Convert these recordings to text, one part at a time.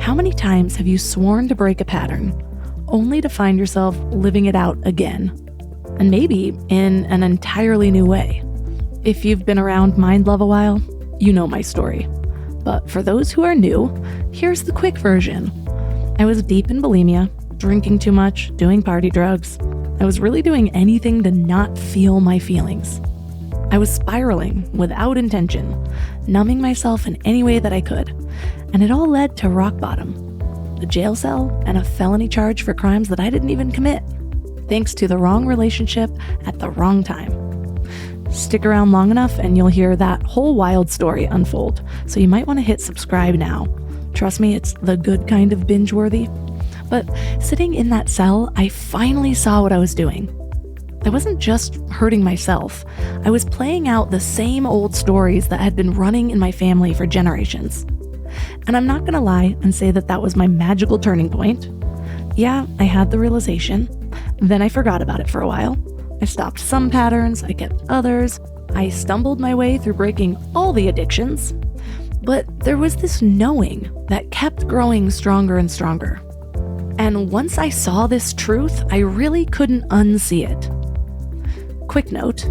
How many times have you sworn to break a pattern, only to find yourself living it out again? And maybe in an entirely new way. If you've been around Mind Love a while, you know my story. But for those who are new, here's the quick version. I was deep in bulimia, drinking too much, doing party drugs. I was really doing anything to not feel my feelings. I was spiraling without intention, numbing myself in any way that I could. And it all led to rock bottom, a jail cell and a felony charge for crimes that I didn't even commit, thanks to the wrong relationship at the wrong time. Stick around long enough and you'll hear that whole wild story unfold, so you might want to hit subscribe now. Trust me, it's the good kind of binge-worthy. But sitting in that cell, I finally saw what I was doing. I wasn't just hurting myself. I was playing out the same old stories that had been running in my family for generations. And I'm not gonna lie and say that that was my magical turning point. Yeah, I had the realization. Then I forgot about it for a while. I stopped some patterns, I kept others. I stumbled my way through breaking all the addictions. But there was this knowing that kept growing stronger and stronger. And once I saw this truth, I really couldn't unsee it. Quick note,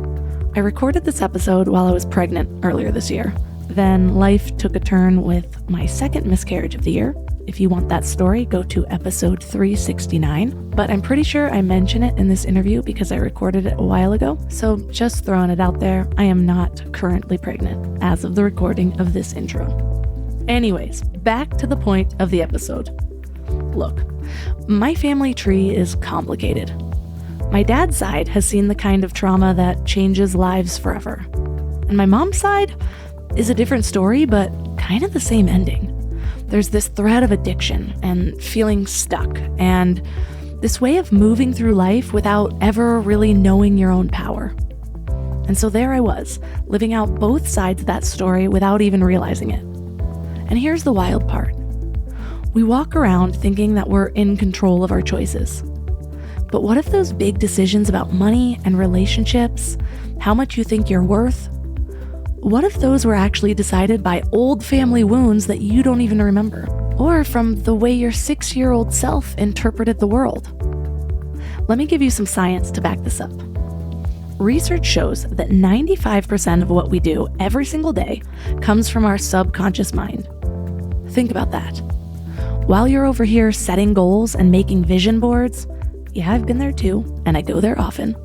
I recorded this episode while I was pregnant earlier this year. Then life took a turn with my second miscarriage of the year. If you want that story, go to episode 369. But I'm pretty sure I mention it in this interview because I recorded it a while ago. So just throwing it out there, I am not currently pregnant as of the recording of this intro. Anyways, back to the point of the episode. Look, my family tree is complicated. My dad's side has seen the kind of trauma that changes lives forever. And my mom's side is a different story, but kind of the same ending. There's this thread of addiction and feeling stuck, and this way of moving through life without ever really knowing your own power. And so there I was, living out both sides of that story without even realizing it. And here's the wild part. We walk around thinking that we're in control of our choices. But what if those big decisions about money and relationships, how much you think you're worth, what if those were actually decided by old family wounds that you don't even remember? Or from the way your 6-year-old self interpreted the world? Let me give you some science to back this up. Research shows that 95% of what we do every single day comes from our subconscious mind. Think about that. While you're over here setting goals and making vision boards, yeah, I've been there too, and I go there often.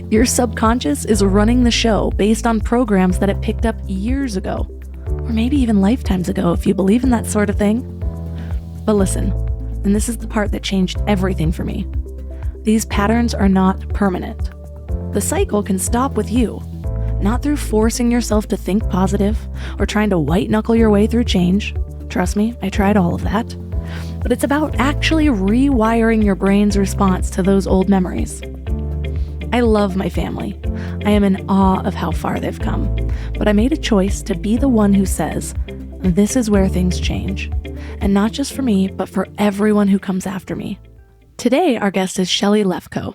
Your subconscious is running the show based on programs that it picked up years ago, or maybe even lifetimes ago if you believe in that sort of thing. But listen, and this is the part that changed everything for me. These patterns are not permanent. The cycle can stop with you, not through forcing yourself to think positive or trying to white knuckle your way through change. Trust me, I tried all of that. But it's about actually rewiring your brain's response to those old memories. I love my family. I am in awe of how far they've come. But I made a choice to be the one who says, this is where things change. And not just for me, but for everyone who comes after me. Today, our guest is Shelly Lefkoe,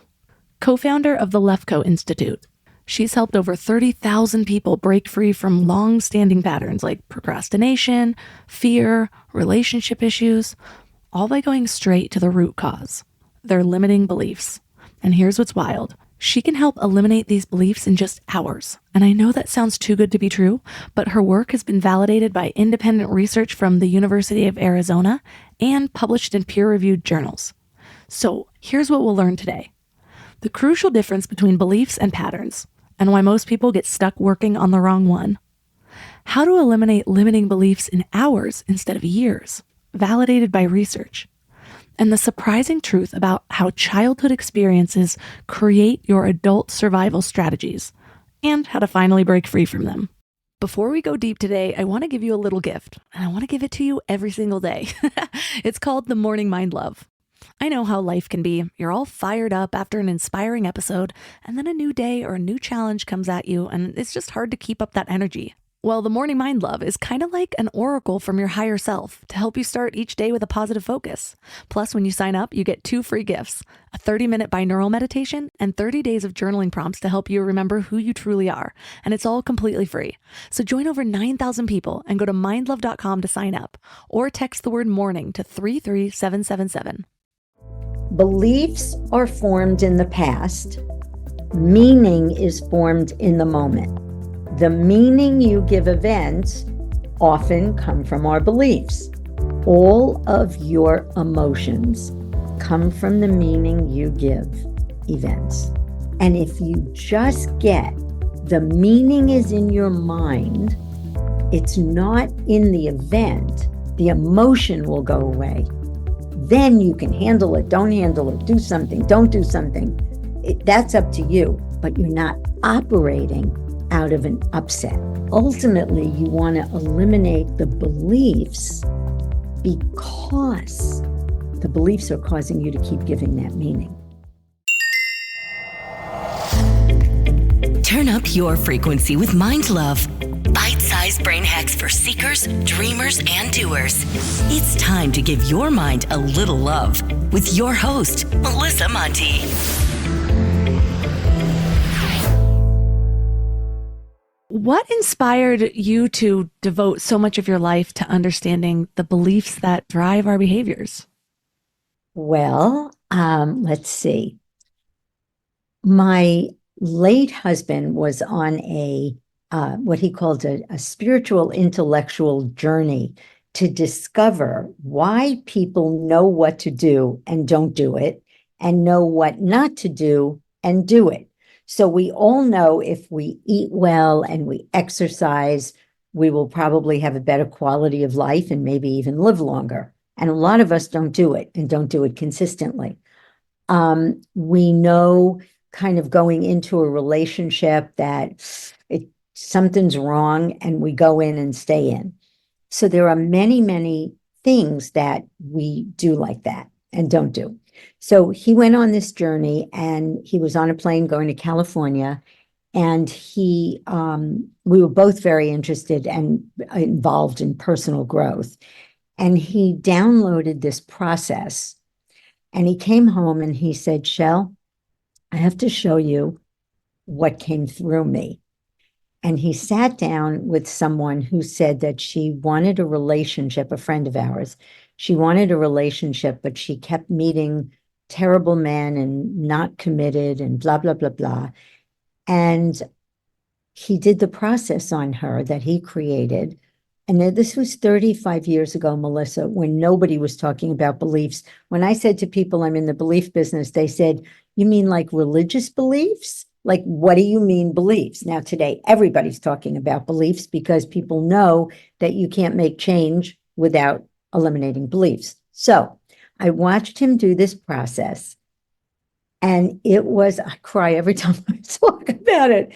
co-founder of the Lefkoe Institute. She's helped over 30,000 people break free from long-standing patterns like procrastination, fear, relationship issues, all by going straight to the root cause, their limiting beliefs. And here's what's wild. She can help eliminate these beliefs in just hours. And I know that sounds too good to be true, but her work has been validated by independent research from the University of Arizona and published in peer-reviewed journals. So here's what we'll learn today. The crucial difference between beliefs and patterns, and why most people get stuck working on the wrong one. How to eliminate limiting beliefs in hours instead of years, validated by research. And the surprising truth about how childhood experiences create your adult survival strategies, and how to finally break free from them. Before we go deep today, I want to give you a little gift, and I want to give it to you every single day. It's called the Morning Mind Love. I know how life can be. You're all fired up after an inspiring episode, and then a new day or a new challenge comes at you, and it's just hard to keep up that energy. Well, the Morning Mind Love is kind of like an oracle from your higher self to help you start each day with a positive focus. Plus, when you sign up, you get 2 free gifts, a 30-minute binaural meditation and 30 days of journaling prompts to help you remember who you truly are. And it's all completely free. So join over 9,000 people and go to mindlove.com to sign up or text the word morning to 33777. Beliefs are formed in the past. Meaning is formed in the moment. The meaning you give events often come from our beliefs. All of your emotions come from the meaning you give events. And if you just get the meaning is in your mind, it's not in the event, the emotion will go away. Then you can handle it, don't handle it, do something, don't do something. That's up to you, but you're not operating out of an upset. Ultimately, you want to eliminate the beliefs because the beliefs are causing you to keep giving that meaning. Turn up your frequency with Mind Love. Bite-sized brain hacks for seekers, dreamers, and doers. It's time to give your mind a little love with your host, Melissa Monti. What inspired you to devote so much of your life to understanding the beliefs that drive our behaviors? Well, let's see. My late husband was on what he called a spiritual intellectual journey to discover why people know what to do and don't do it, and know what not to do and do it. So we all know if we eat well and we exercise, we will probably have a better quality of life and maybe even live longer. And a lot of us don't do it and don't do it consistently. We know kind of going into a relationship that something's wrong and we go in and stay in. So there are many, many things that we do like that and don't do. So he went on this journey and he was on a plane going to California, and we were both very interested and involved in personal growth. And he downloaded this process and he came home and he said, "Shell, I have to show you what came through me." And he sat down with someone who said that she wanted a relationship, a friend of ours. She wanted a relationship, but she kept meeting terrible men and not committed and blah, blah, blah, blah. And he did the process on her that he created. And this was 35 years ago, Melissa, when nobody was talking about beliefs. When I said to people I'm in the belief business, they said, "You mean like religious beliefs? Like, what do you mean beliefs?" Now, today, everybody's talking about beliefs because people know that you can't make change without eliminating beliefs. So I watched him do this process, and I cry every time I talk about it.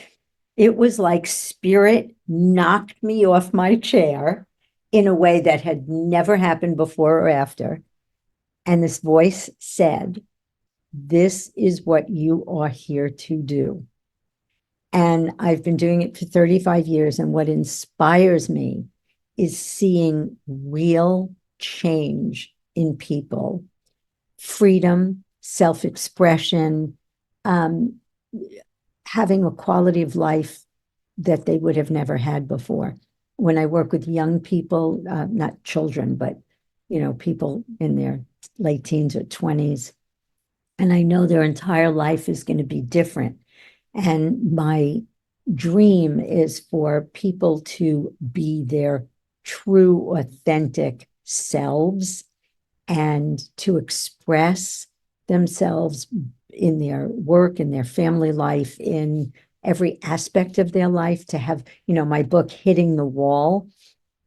It was like spirit knocked me off my chair in a way that had never happened before or after. And this voice said, "This is what you are here to do." And I've been doing it for 35 years. And what inspires me is seeing real change in people, freedom, self-expression, having a quality of life that they would have never had before. When I work with young people, not children, but people in their late teens or 20s, and I know their entire life is going to be different. And my dream is for people to be their true, authentic selves and to express themselves in their work, in their family life, in every aspect of their life. To have, my book, Hitting the Wall,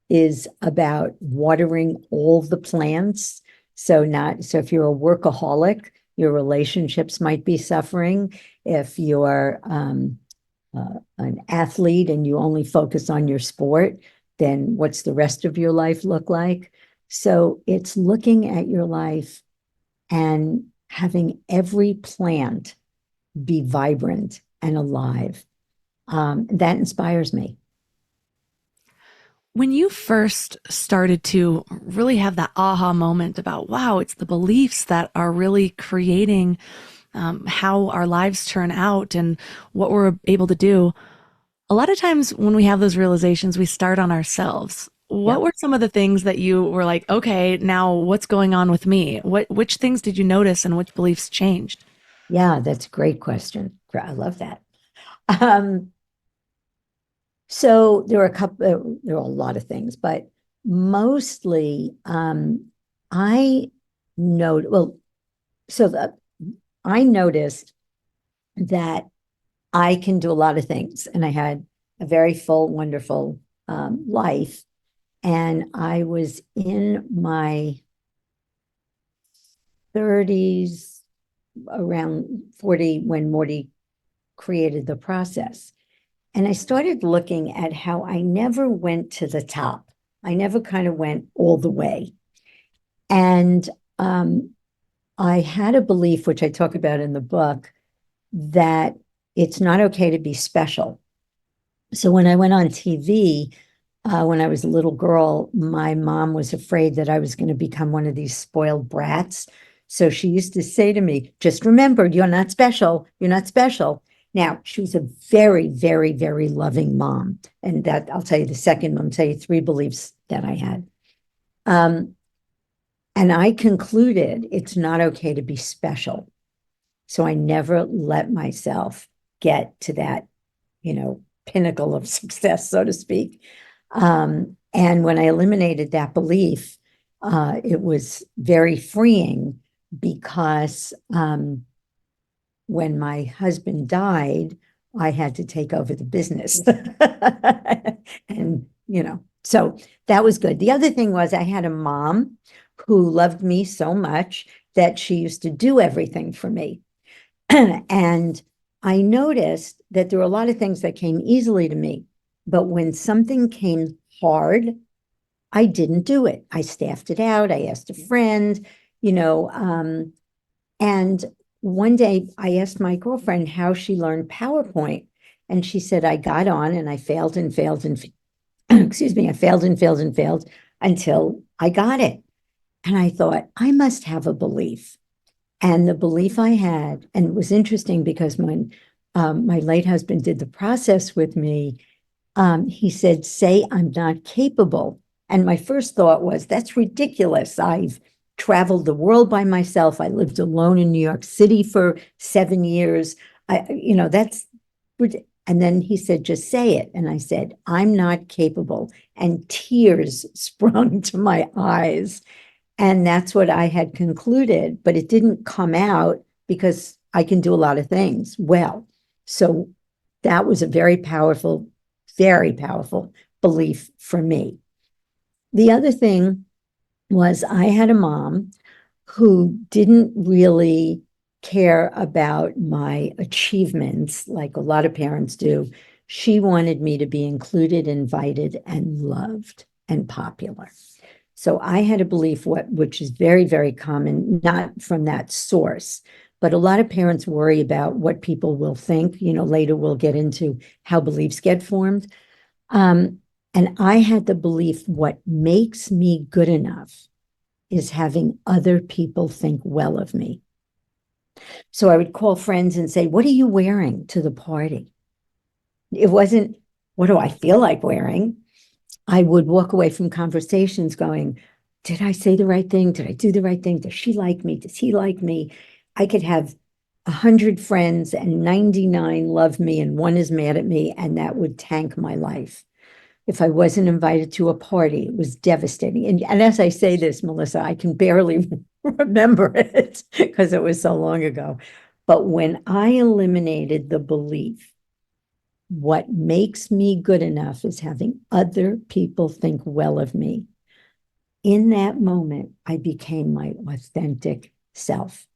is about watering all the plants. So if you're a workaholic, your relationships might be suffering. If you're an athlete and you only focus on your sport, then what's the rest of your life look like? So it's looking at your life and having every plant be vibrant and alive. That inspires me. When you first started to really have that aha moment about, wow, it's the beliefs that are really creating how our lives turn out and what we're able to do, a lot of times when we have those realizations, we start on ourselves. What Yeah. were some of the things that you were like, okay, now what's going on with me? Which things did you notice and which beliefs changed? Yeah, that's a great question. I love that. Um, so there are a lot of things, but mostly I know, well, so I noticed that I can do a lot of things, and I had a very full, wonderful life. And I was in my 30s, around 40, when Morty created the process. And I started looking at how I never went to the top. I never kind of went all the way. And I had a belief, which I talk about in the book, that it's not okay to be special. So when I went on TV, when I was a little girl, my mom was afraid that I was going to become one of these spoiled brats. So she used to say to me, just remember, you're not special. You're not special. Now, she was a very, very, very loving mom. And that I'll tell you the second one, I'll tell you three beliefs that I had. And I concluded it's not okay to be special. So I never let myself get to that, pinnacle of success, so to speak. And when I eliminated that belief, it was very freeing because when my husband died, I had to take over the business. And, so that was good. The other thing was I had a mom who loved me so much that she used to do everything for me. And I noticed that there were a lot of things that came easily to me, but when something came hard, I didn't do it. I staffed it out. I asked a friend, and one day I asked my girlfriend how she learned PowerPoint. And she said, I got on and I failed and failed and excuse me, I failed and failed and failed until I got it. And I thought, I must have a belief. And the belief I had, and it was interesting because when my late husband did the process with me, he said, say I'm not capable. And my first thought was, that's ridiculous. I've traveled the world by myself. I lived alone in New York City for 7 years. That's, and then he said, just say it. And I said, I'm not capable. And tears sprung to my eyes. And that's what I had concluded, but it didn't come out because I can do a lot of things well. So that was a very powerful belief for me. The other thing was I had a mom who didn't really care about my achievements like a lot of parents do. She wanted me to be included, invited, and loved and popular. So I had a belief which is very, very common, not from that source, but a lot of parents worry about what people will think. Later we'll get into how beliefs get formed. And I had the belief what makes me good enough is having other people think well of me. So I would call friends and say, what are you wearing to the party? It wasn't, what do I feel like wearing? I would walk away from conversations going, did I say the right thing? Did I do the right thing? Does she like me? Does he like me? I could have 100 friends and 99 love me and one is mad at me, and that would tank my life. If I wasn't invited to a party, it was devastating. And as I say this, Melissa, I can barely remember it because it was so long ago. But when I eliminated the belief, what makes me good enough is having other people think well of me. In that moment, I became my authentic self.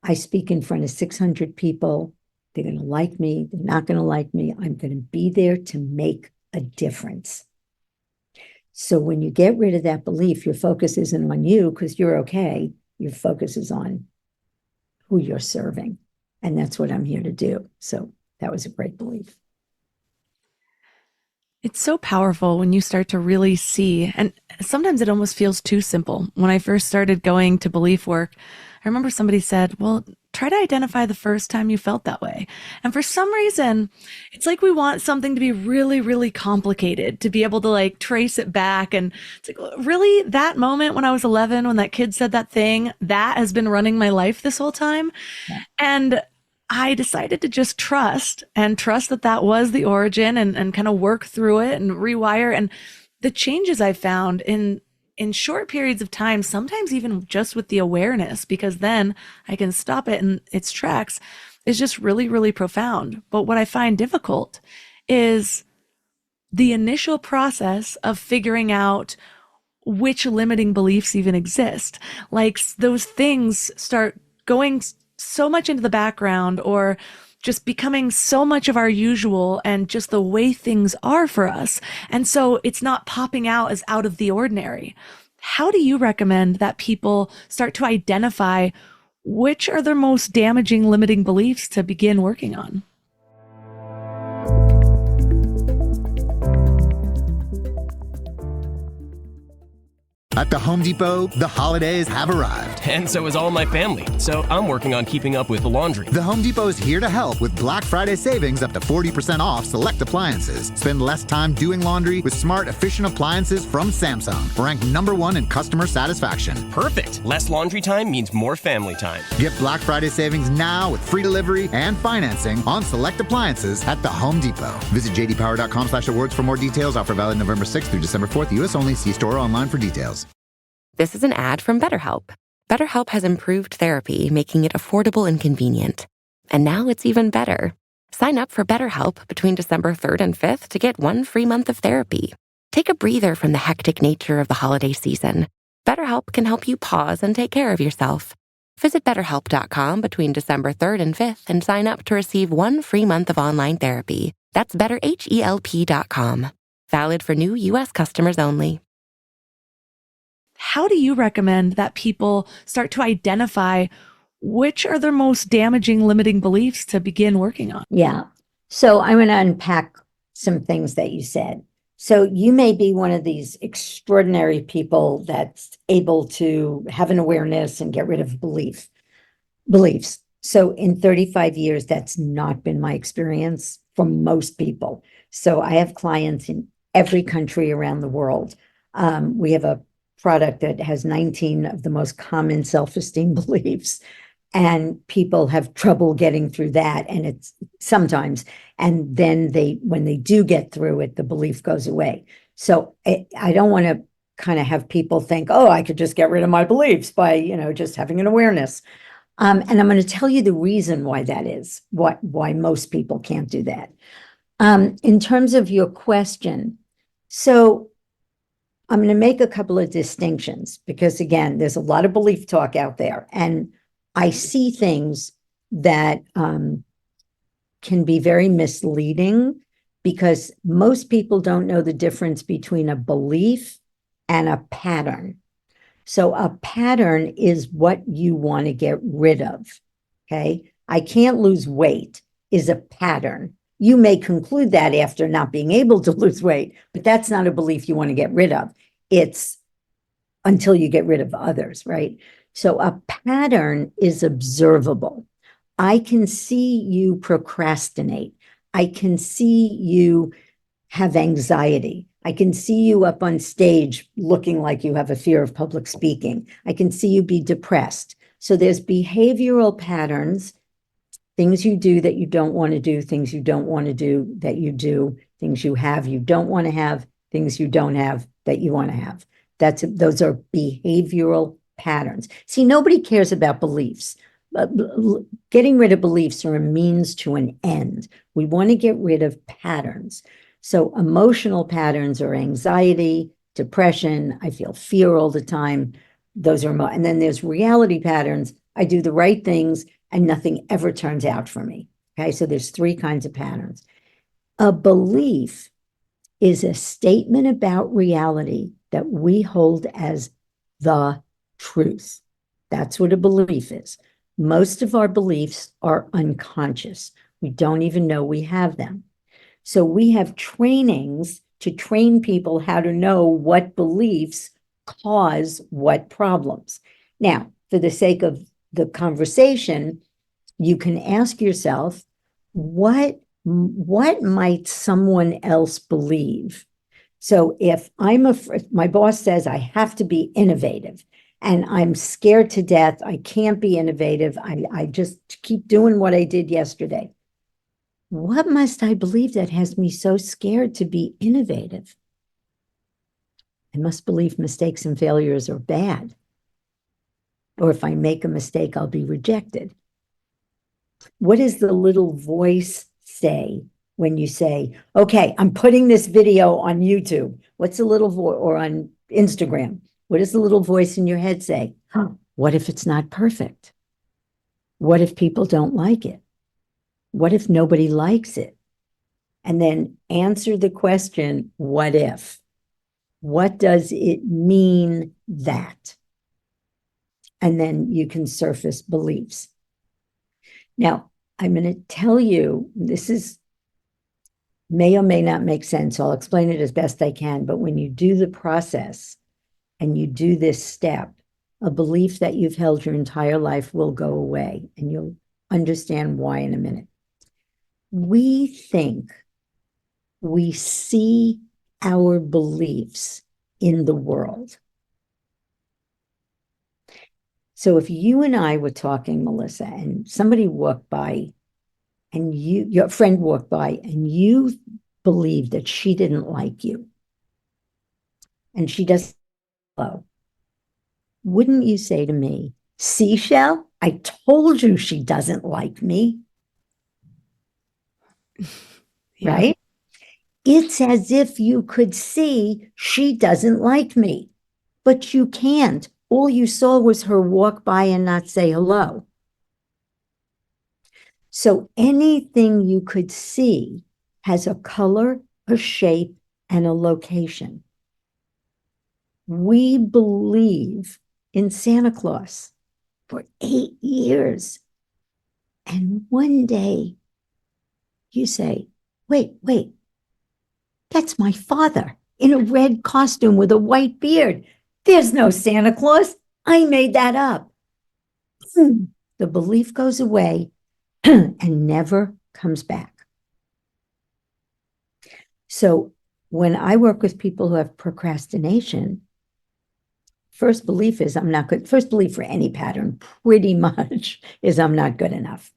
I speak in front of 600 people. They're going to like me. They're not going to like me. I'm going to be there to make a difference. So when you get rid of that belief, your focus isn't on you because you're okay. Your focus is on who you're serving. And that's what I'm here to do. So that was a great belief. It's so powerful when you start to really see, and sometimes it almost feels too simple. When I first started going to belief work, I remember somebody said, well, try to identify the first time you felt that way. And for some reason, it's like we want something to be really, really complicated to be able to like trace it back. And it's like, really, that moment when I was 11, when that kid said that thing, that has been running my life this whole time. Yeah. And I decided to just trust that that was the origin and kind of work through it and rewire. And the changes I found in short periods of time, sometimes even just with the awareness, because then I can stop it in its tracks, is just really, really profound. But what I find difficult is the initial process of figuring out which limiting beliefs even exist. Like those things start going so much into the background or just becoming so much of our usual and just the way things are for us. And so it's not popping out as out of the ordinary. How do you recommend that people start to identify which are their most damaging limiting beliefs to begin working on? At the Home Depot, the holidays have arrived. And so is all my family. So I'm working on keeping up with the laundry. The Home Depot is here to help with Black Friday savings up to 40% off select appliances. Spend less time doing laundry with smart, efficient appliances from Samsung, ranked #1 in customer satisfaction. Perfect. Less laundry time means more family time. Get Black Friday savings now with free delivery and financing on select appliances at the Home Depot. Visit jdpower.com/awards for more details. Offer valid November 6th through December 4th. U.S. only. See store or online for details. This is an ad from BetterHelp. BetterHelp has improved therapy, making it affordable and convenient. And now it's even better. Sign up for BetterHelp between December 3rd and 5th to get 1 free month of therapy. Take a breather from the hectic nature of the holiday season. BetterHelp can help you pause and take care of yourself. Visit BetterHelp.com between December 3rd and 5th and sign up to receive 1 free month of online therapy. That's BetterHelp.com. Valid for new U.S. customers only. How do you recommend that people start to identify which are their most damaging limiting beliefs to begin working on? Yeah. So I'm going to unpack some things that you said. So you may be one of these extraordinary people that's able to have an awareness and get rid of beliefs. So in 35 years, that's not been my experience for most people. So I have clients in every country around the world. We have a product that has 19 of the most common self-esteem beliefs, and people have trouble getting through that. And it's sometimes, and then when they do get through it, the belief goes away. So I don't want to kind of have people think, oh, I could just get rid of my beliefs by, just having an awareness. And I'm going to tell you the reason why that is, why most people can't do that. In terms of your question, so I'm going to make a couple of distinctions because, again, there's a lot of belief talk out there, and I see things that can be very misleading because most people don't know the difference between a belief and a pattern. So a pattern is what you want to get rid of, okay? I can't lose weight is a pattern. You may conclude that after not being able to lose weight, but that's not a belief you want to get rid of. It's until you get rid of others, right? So a pattern is observable. I can see you procrastinate. I can see you have anxiety. I can see you up on stage looking like you have a fear of public speaking. I can see you be depressed. So there's behavioral patterns, things you do that you don't want to do, things you don't want to do that you do, things you have you don't want to have, things you don't have that you want to have. Those are behavioral patterns. See, nobody cares about beliefs. Getting rid of beliefs are a means to an end. We want to get rid of patterns. So emotional patterns are anxiety, depression. I feel fear all the time. Those are and then there's reality patterns. I do the right things and nothing ever turns out for me. Okay, so there's 3 kinds of patterns. A belief is a statement about reality that we hold as the truth. That's what a belief is. Most of our beliefs are unconscious. We don't even know we have them. So we have trainings to train people how to know what beliefs cause what problems. Now, for the sake of the conversation, you can ask yourself, what might someone else believe? So if my boss says I have to be innovative and I'm scared to death, I can't be innovative, I just keep doing what I did yesterday. What must I believe that has me so scared to be innovative? I must believe mistakes and failures are bad. Or if I make a mistake, I'll be rejected. What does the little voice say when you say, okay, I'm putting this video on YouTube? What's the little voice, or on Instagram? What does the little voice in your head say? Oh, what if it's not perfect? What if people don't like it? What if nobody likes it? And then answer the question, what if? What does it mean that? And then you can surface beliefs. Now, I'm going to tell you, this may or may not make sense. I'll explain it as best I can. But when you do the process and you do this step, a belief that you've held your entire life will go away, and you'll understand why in a minute. We think we see our beliefs in the world. So if you and I were talking, Melissa, and somebody walked by, and your friend walked by, and you believed that she didn't like you, and she doesn't know, wouldn't you say to me, see, Shell, I told you she doesn't like me? Yeah. Right? It's as if you could see she doesn't like me, but you can't. All you saw was her walk by and not say hello. So anything you could see has a color, a shape, and a location. We believe in Santa Claus for 8 years. And one day you say, wait, that's my father in a red costume with a white beard. There's no Santa Claus. I made that up. The belief goes away and never comes back. So when I work with people who have procrastination, first belief is I'm not good. First belief for any pattern pretty much is I'm not good enough,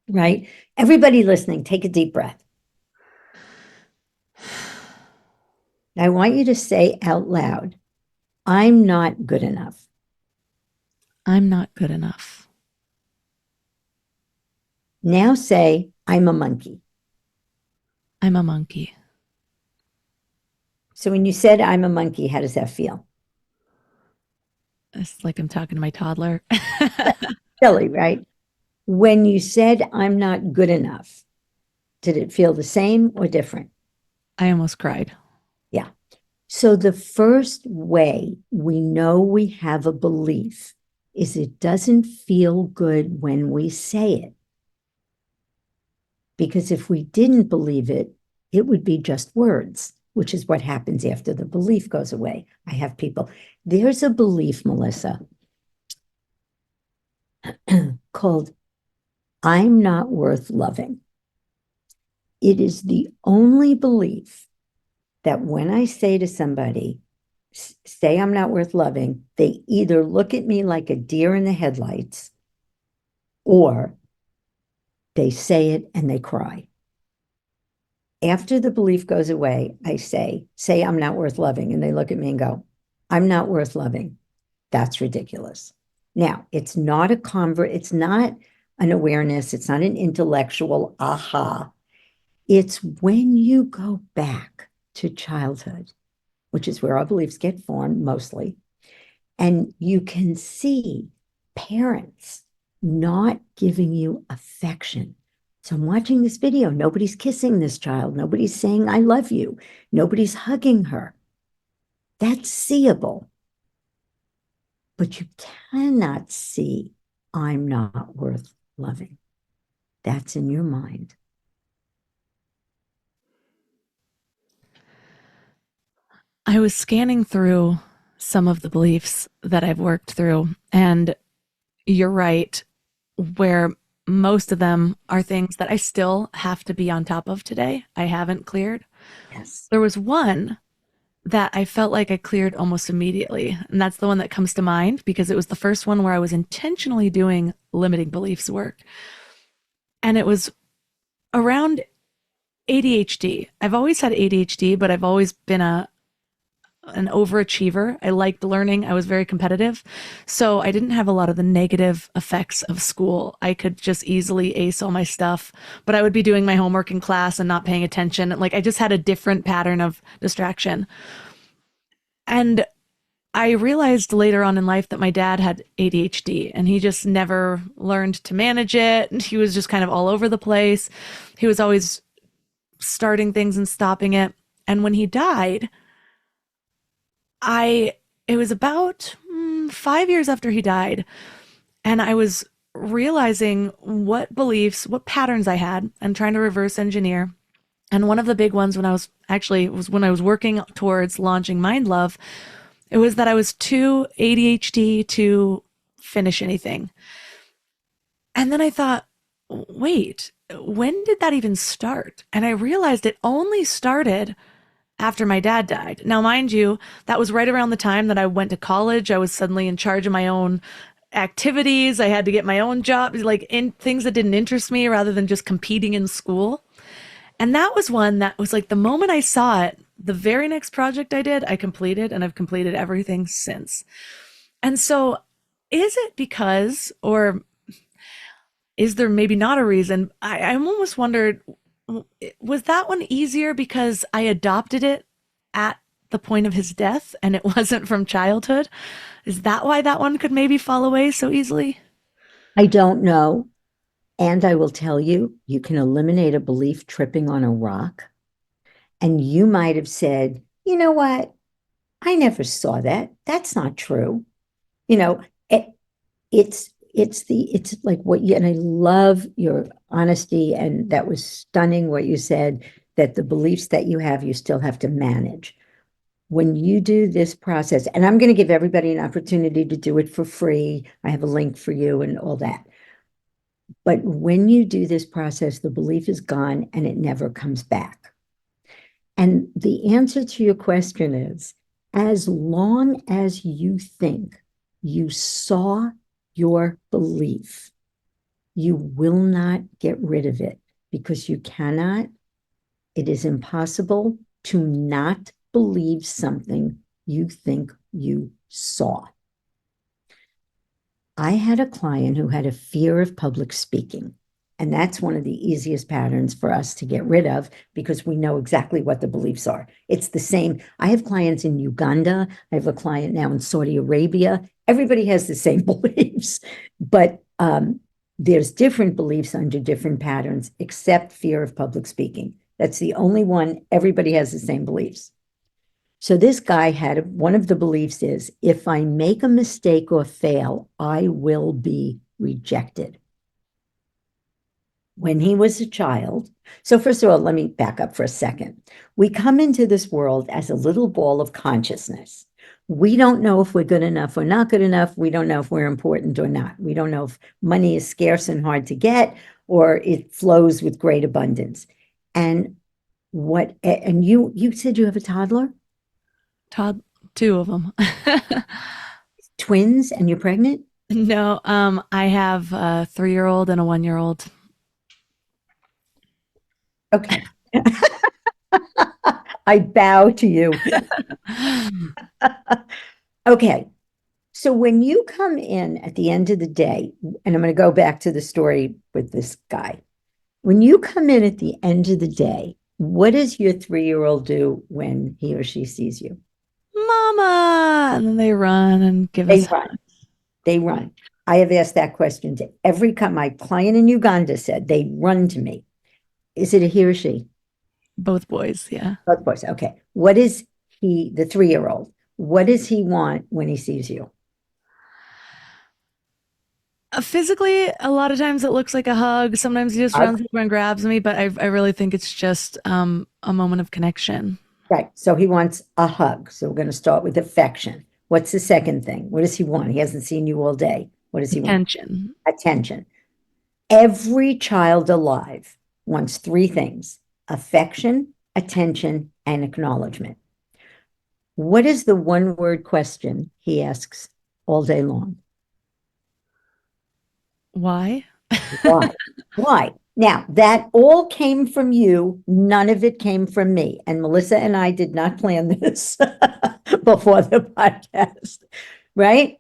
right? Everybody listening, take a deep breath. I want you to say out loud, I'm not good enough. I'm not good enough. Now say, I'm a monkey. I'm a monkey. So when you said I'm a monkey, how does that feel? It's like I'm talking to my toddler. Silly, right? When you said I'm not good enough, did it feel the same or different? I almost cried. Yeah. So the first way we know we have a belief is it doesn't feel good when we say it. Because if we didn't believe it, it would be just words, which is what happens after the belief goes away. I have people, there's a belief, Melissa, called I'm not worth loving. It is the only belief that when I say to somebody, say I'm not worth loving, they either look at me like a deer in the headlights or they say it and they cry. After the belief goes away, I say I'm not worth loving. And they look at me and go, I'm not worth loving. That's ridiculous. Now, it's not it's not an awareness. It's not an intellectual aha. It's when you go back to childhood, which is where our beliefs get formed mostly, and you can see parents not giving you affection. So I'm watching this video. Nobody's kissing this child. Nobody's saying, I love you. Nobody's hugging her. That's seeable. But you cannot see, I'm not worth loving. That's in your mind. I was scanning through some of the beliefs that I've worked through, and you're right, where most of them are things that I still have to be on top of today. I haven't cleared. Yes. There was one that I felt like I cleared almost immediately, and that's the one that comes to mind because it was the first one where I was intentionally doing limiting beliefs work. And it was around ADHD. I've always had ADHD, but I've always been an overachiever. I liked learning. I was very competitive. So I didn't have a lot of the negative effects of school. I could just easily ace all my stuff, but I would be doing my homework in class and not paying attention. Like I just had a different pattern of distraction. And I realized later on in life that my dad had ADHD and he just never learned to manage it. And he was just kind of all over the place. He was always starting things and stopping it. And when he died, it was about 5 years after he died, and I was realizing what beliefs, what patterns I had, and trying to reverse engineer. And one of the big ones when I was working towards launching Mind Love, it was that I was too ADHD to finish anything. And then I thought, wait, when did that even start? And I realized it only started after my dad died. Now, mind you, that was right around the time that I went to college. I was suddenly in charge of my own activities. I had to get my own job, like in things that didn't interest me rather than just competing in school. And that was one that was like the moment I saw it, the very next project I did, I completed, and I've completed everything since. And so is it because, or is there maybe not a reason? I almost wondered, was that one easier because I adopted it at the point of his death and it wasn't from childhood? Is that why that one could maybe fall away so easily? I don't know. And I will tell you, you can eliminate a belief tripping on a rock. And you might have said, you know what? I never saw that. That's not true. You know, it's like what you, and I love your honesty, and that was stunning what you said, that the beliefs that you have, you still have to manage. When you do this process, and I'm going to give everybody an opportunity to do it for free. I have a link for you and all that. But when you do this process, the belief is gone and it never comes back. And the answer to your question is, as long as you think you saw your belief, you will not get rid of it, because you cannot. It is impossible to not believe something you think you saw. I had a client who had a fear of public speaking, and that's one of the easiest patterns for us to get rid of because we know exactly what the beliefs are. It's the same. I have clients in Uganda. I have a client now in Saudi Arabia. Everybody has the same beliefs, but there's different beliefs under different patterns, except fear of public speaking. That's the only one. Everybody has the same beliefs. So this guy had, one of the beliefs is, if I make a mistake or fail, I will be rejected. When he was a child, so first of all, let me back up for a second. We come into this world as a little ball of consciousness. We don't know if we're good enough or not good enough. We don't know if we're important or not. We don't know if money is scarce and hard to get, or it flows with great abundance. And you said you have a toddler? Two of them. Twins, and you're pregnant? No, I have a 3-year-old and a 1-year-old. Okay. I bow to you. Okay. So when you come in at the end of the day, and I'm going to go back to the story with this guy. When you come in at the end of the day, what does your 3-year-old do when he or she sees you? Mama! And then they run and give us run. They run. I have asked that question to every my client in Uganda said they run to me. Is it a he or she? Both boys, yeah. Both boys. Okay. What is he, the 3-year-old? What does he want when he sees you? Physically, a lot of times it looks like a hug. Sometimes he just runs over and grabs me, but I really think it's just a moment of connection. Right. So he wants a hug. So we're going to start with affection. What's the second thing? What does he want? He hasn't seen you all day. What does he want? Attention. Attention. Every child alive wants three things: affection, attention, and acknowledgement. What is the one word question he asks all day long? Why? Why? Why? Now, that all came from you. None of it came from me. And Melissa and I did not plan this before the podcast, right?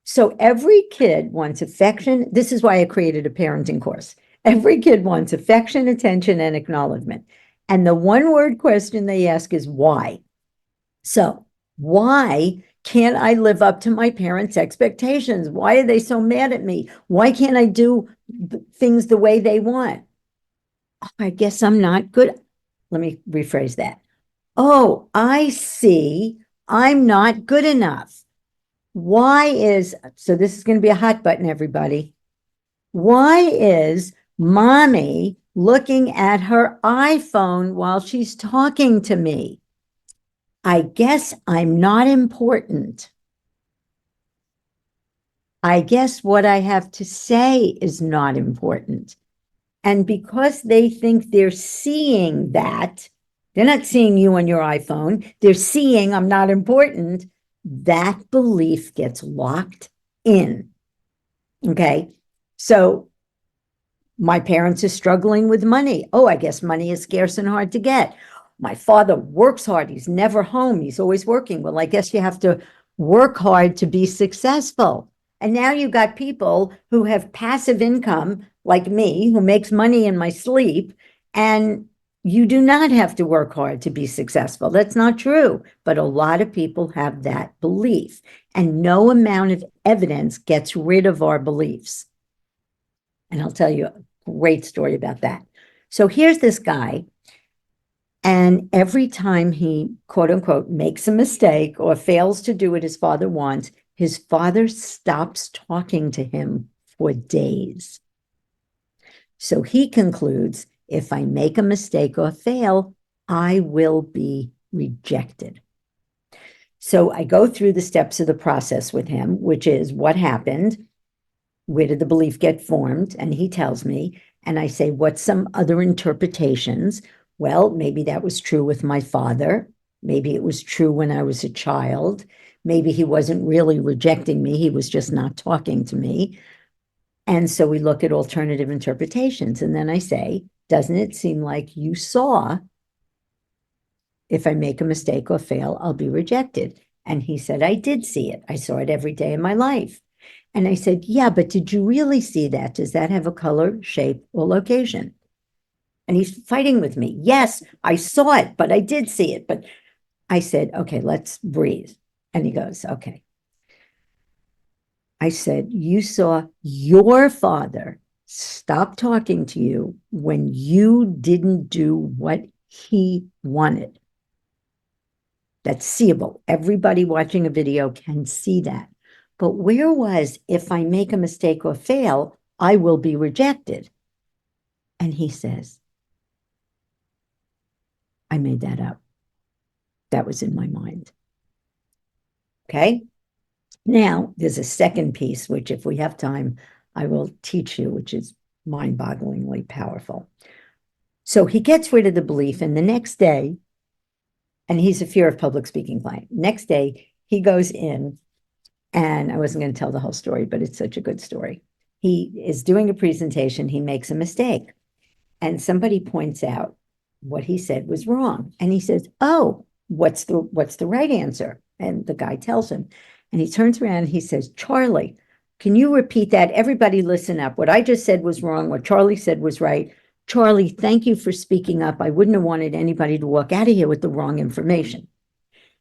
So every kid wants affection. This is why I created a parenting course. Every kid wants affection, attention, and acknowledgement. And the one word question they ask is why? So why can't I live up to my parents' expectations? Why are they so mad at me? Why can't I do things the way they want? Oh, I guess I'm not good. Let me rephrase that. Oh, I see. I'm not good enough. So this is going to be a hot button, everybody. Why is mommy looking at her iPhone while she's talking to me? I guess I'm not important. I guess what I have to say is not important. And because they think they're seeing that, they're not seeing you on your iPhone, they're seeing I'm not important, that belief gets locked in. Okay. So my parents are struggling with money. Oh, I guess money is scarce and hard to get. My father works hard. He's never home. He's always working. Well, I guess you have to work hard to be successful. And now you got people who have passive income like me, who makes money in my sleep, and you do not have to work hard to be successful. That's not true. But a lot of people have that belief, and no amount of evidence gets rid of our beliefs. And I'll tell you a great story about that. So here's this guy, and every time he, quote unquote, makes a mistake or fails to do what his father wants, his father stops talking to him for days. So he concludes, if I make a mistake or fail, I will be rejected. So I go through the steps of the process with him, which is what happened, where did the belief get formed? And he tells me, and I say, what's some other interpretations? Well, maybe that was true with my father. Maybe it was true when I was a child. Maybe he wasn't really rejecting me. He was just not talking to me. And so we look at alternative interpretations. And then I say, doesn't it seem like you saw, if I make a mistake or fail, I'll be rejected? And he said, I did see it. I saw it every day of my life. And I said, yeah, but did you really see that? Does that have a color, shape, or location? And he's fighting with me. Yes, I saw it, but I did see it. But I said, okay, let's breathe. And he goes, okay. I said, you saw your father stop talking to you when you didn't do what he wanted. That's seeable. Everybody watching a video can see that. But where was, if I make a mistake or fail, I will be rejected? And he says, I made that up. That was in my mind. Okay. Now, there's a second piece, which if we have time, I will teach you, which is mind-bogglingly powerful. So he gets rid of the belief, and the next day, and he's a fear of public speaking client. Next day, he goes in, and I wasn't going to tell the whole story, but it's such a good story. He is doing a presentation. He makes a mistake, and somebody points out what he said was wrong. And he says, oh, what's the right answer? And the guy tells him. And he turns around and he says, Charlie, can you repeat that? Everybody listen up. What I just said was wrong. What Charlie said was right. Charlie, thank you for speaking up. I wouldn't have wanted anybody to walk out of here with the wrong information.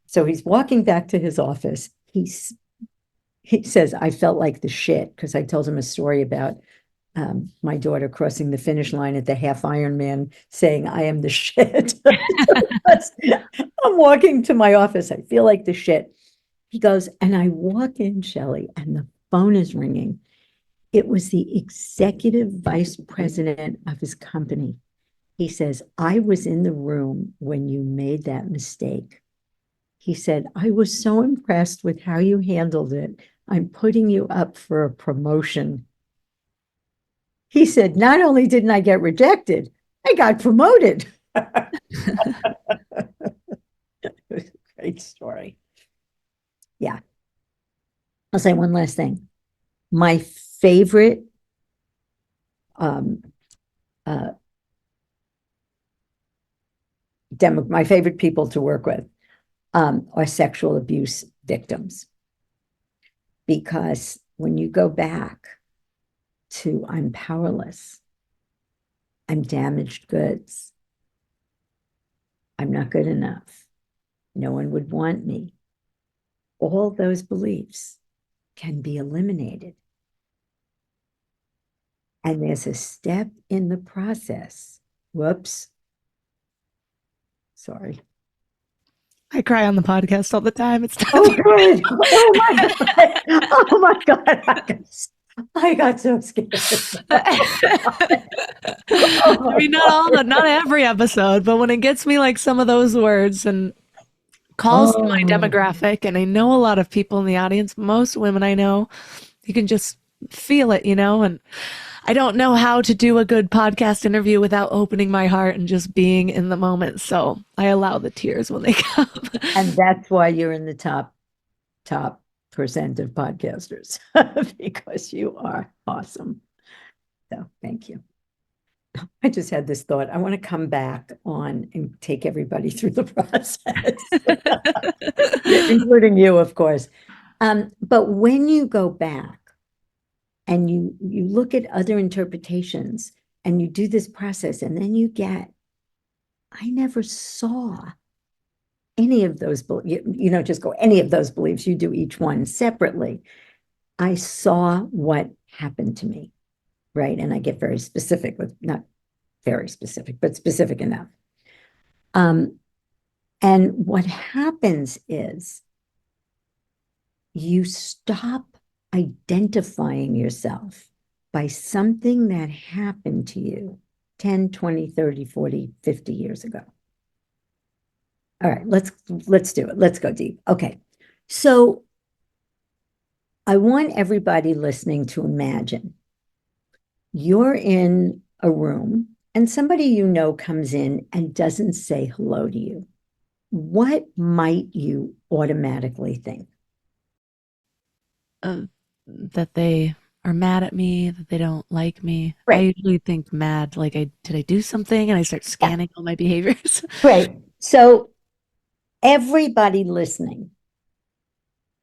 So he's walking back to his office. He says, I felt like the shit, because I told him a story about my daughter crossing the finish line at the half Ironman saying, I am the shit. I'm walking to my office. I feel like the shit. He goes, and I walk in, Shelly, and the phone is ringing. It was the executive vice president of his company. He says, I was in the room when you made that mistake. He said, I was so impressed with how you handled it. I'm putting you up for a promotion. He said, not only didn't I get rejected, I got promoted. Great story. Yeah. I'll say one last thing. My favorite my favorite people to work with are sexual abuse victims. Because when you go back to I'm powerless, I'm damaged goods, I'm not good enough, no one would want me, all those beliefs can be eliminated. And there's a step in the process. Whoops. Sorry. I cry on the podcast all the time. It's Oh, good. Oh my God. Oh my God. I got so scared. I mean, not every episode, but when it gets me like some of those words and calls to my demographic, and I know a lot of people in the audience, most women I know, you can just feel it, and I don't know how to do a good podcast interview without opening my heart and just being in the moment. So I allow the tears when they come. And that's why you're in the top percent of podcasters, because you are awesome. So thank you. I just had this thought. I want to come back on and take everybody through the process, including you, of course. But when you go back and you look at other interpretations and you do this process, and then you get, I never saw any of those, you don't just go any of those beliefs, you do each one separately. I saw what happened to me, right? And I get very specific with, not very specific, but specific enough. And what happens is you stop identifying yourself by something that happened to you 10, 20, 30, 40, 50 years ago. All right, let's do it. Let's go deep. Okay. So I want everybody listening to imagine you're in a room and somebody you know comes in and doesn't say hello to you. What might you automatically think? That they are mad at me, that they don't like me. Right. I usually think mad, like did I do something? And I start scanning all my behaviors. Great. So everybody listening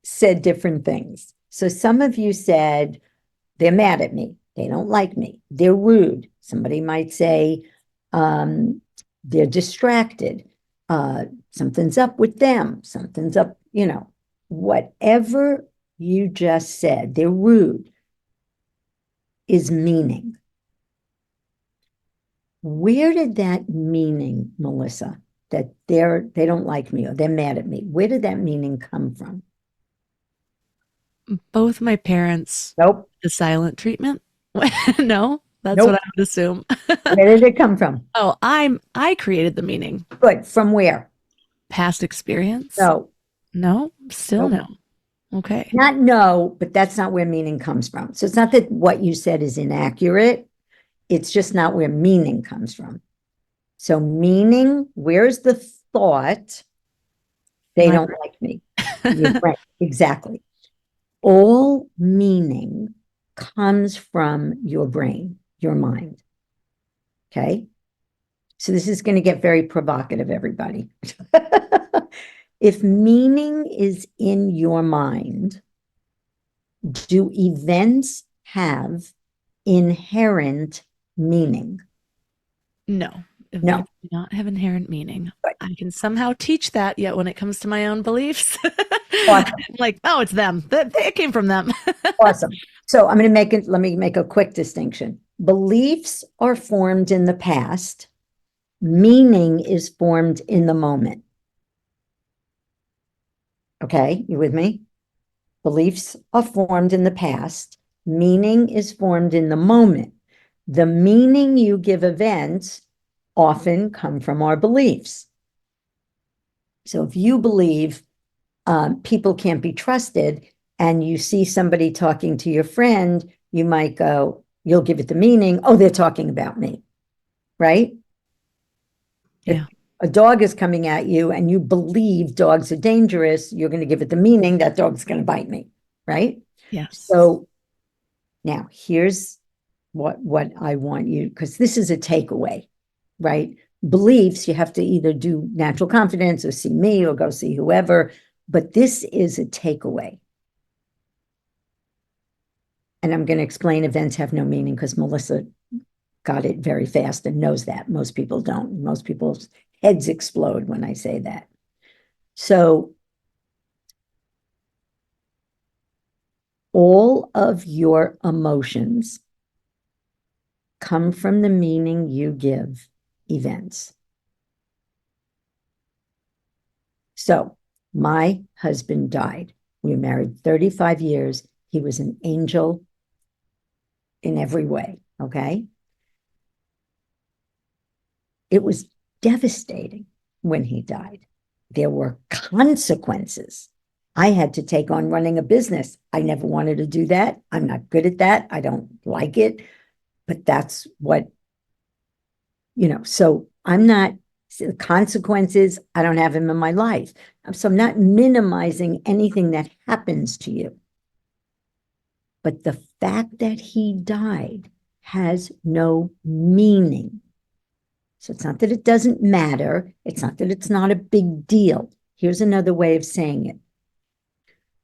said different things. So some of you said, they're mad at me. They don't like me. They're rude. Somebody might say, they're distracted. Something's up with them. Something's up, whatever you just said, they're rude, is meaning. Where did that meaning, Melissa, that they don't like me or they're mad at me, where did that meaning come from? Both my parents, Nope. the silent treatment. No, that's Nope. what I would assume. Where did it come from? Oh, I created the meaning. Good. From where? Past experience? No, Still Nope. no. Okay. not no, but that's not where meaning comes from. So it's not that what you said is inaccurate. It's just not where meaning comes from. So meaning, where's the thought? They My don't like me. Right, exactly. All meaning comes from your brain, your mind. Okay? So this is going to get very provocative, everybody. If meaning is in your mind, do events have inherent meaning? No. No. Events do not have inherent meaning. Right. I can somehow teach that, yet when it comes to my own beliefs, Awesome. I'm like, oh, it's them. It came from them. Awesome. So I'm going to let me make a quick distinction. Beliefs are formed in the past. Meaning is formed in the moment. Okay, you with me? Beliefs are formed in the past. Meaning is formed in the moment. The meaning you give events often come from our beliefs. So if you believe people can't be trusted and you see somebody talking to your friend, you might go, you'll give it the meaning, oh, they're talking about me, right? Yeah. If a dog is coming at you and you believe dogs are dangerous, you're going to give it the meaning that dog's going to bite me, right? Yes. So now here's what I want you, because this is a takeaway, right? Beliefs, you have to either do natural confidence or see me or go see whoever, but this is a takeaway. And I'm going to explain events have no meaning because Melissa got it very fast and knows that. Most people don't. Most people's heads explode when I say that. So all of your emotions come from the meaning you give events. So my husband died. We were married 35 years. He was an angel in every way, okay? It was devastating when he died. There were consequences. I had to take on running a business. I never wanted to do that. I'm not good at that. I don't like it, but that's what, so I'm not, the consequences, I don't have him in my life. So I'm not minimizing anything that happens to you. But the fact that he died has no meaning. So it's not that it doesn't matter. It's not that it's not a big deal. Here's another way of saying it.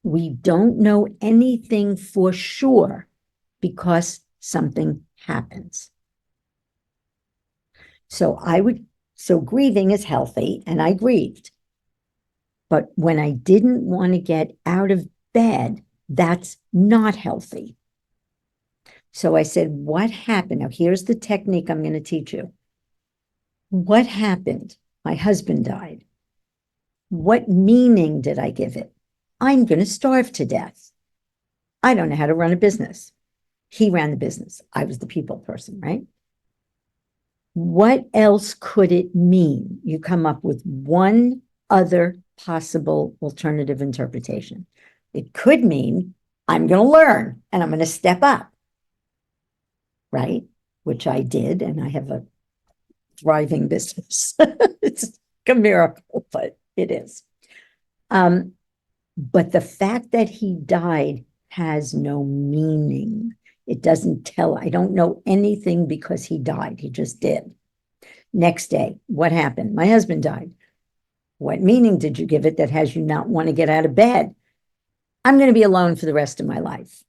We don't know anything for sure because something happens. So grieving is healthy, and I grieved. But when I didn't want to get out of bed, that's not healthy. So I said, what happened? Now, here's the technique I'm going to teach you. What happened? My husband died. What meaning did I give it? I'm going to starve to death. I don't know how to run a business. He ran the business. I was the people person, right? What else could it mean? You come up with one other possible alternative interpretation. It could mean I'm going to learn and I'm going to step up, right? Which I did, and I have a thriving business. It's a miracle, but it is. But the fact that he died has no meaning. It doesn't tell. I don't know anything because he died. He just did. Next day, what happened? My husband died. What meaning did you give it that has you not want to get out of bed? I'm going to be alone for the rest of my life.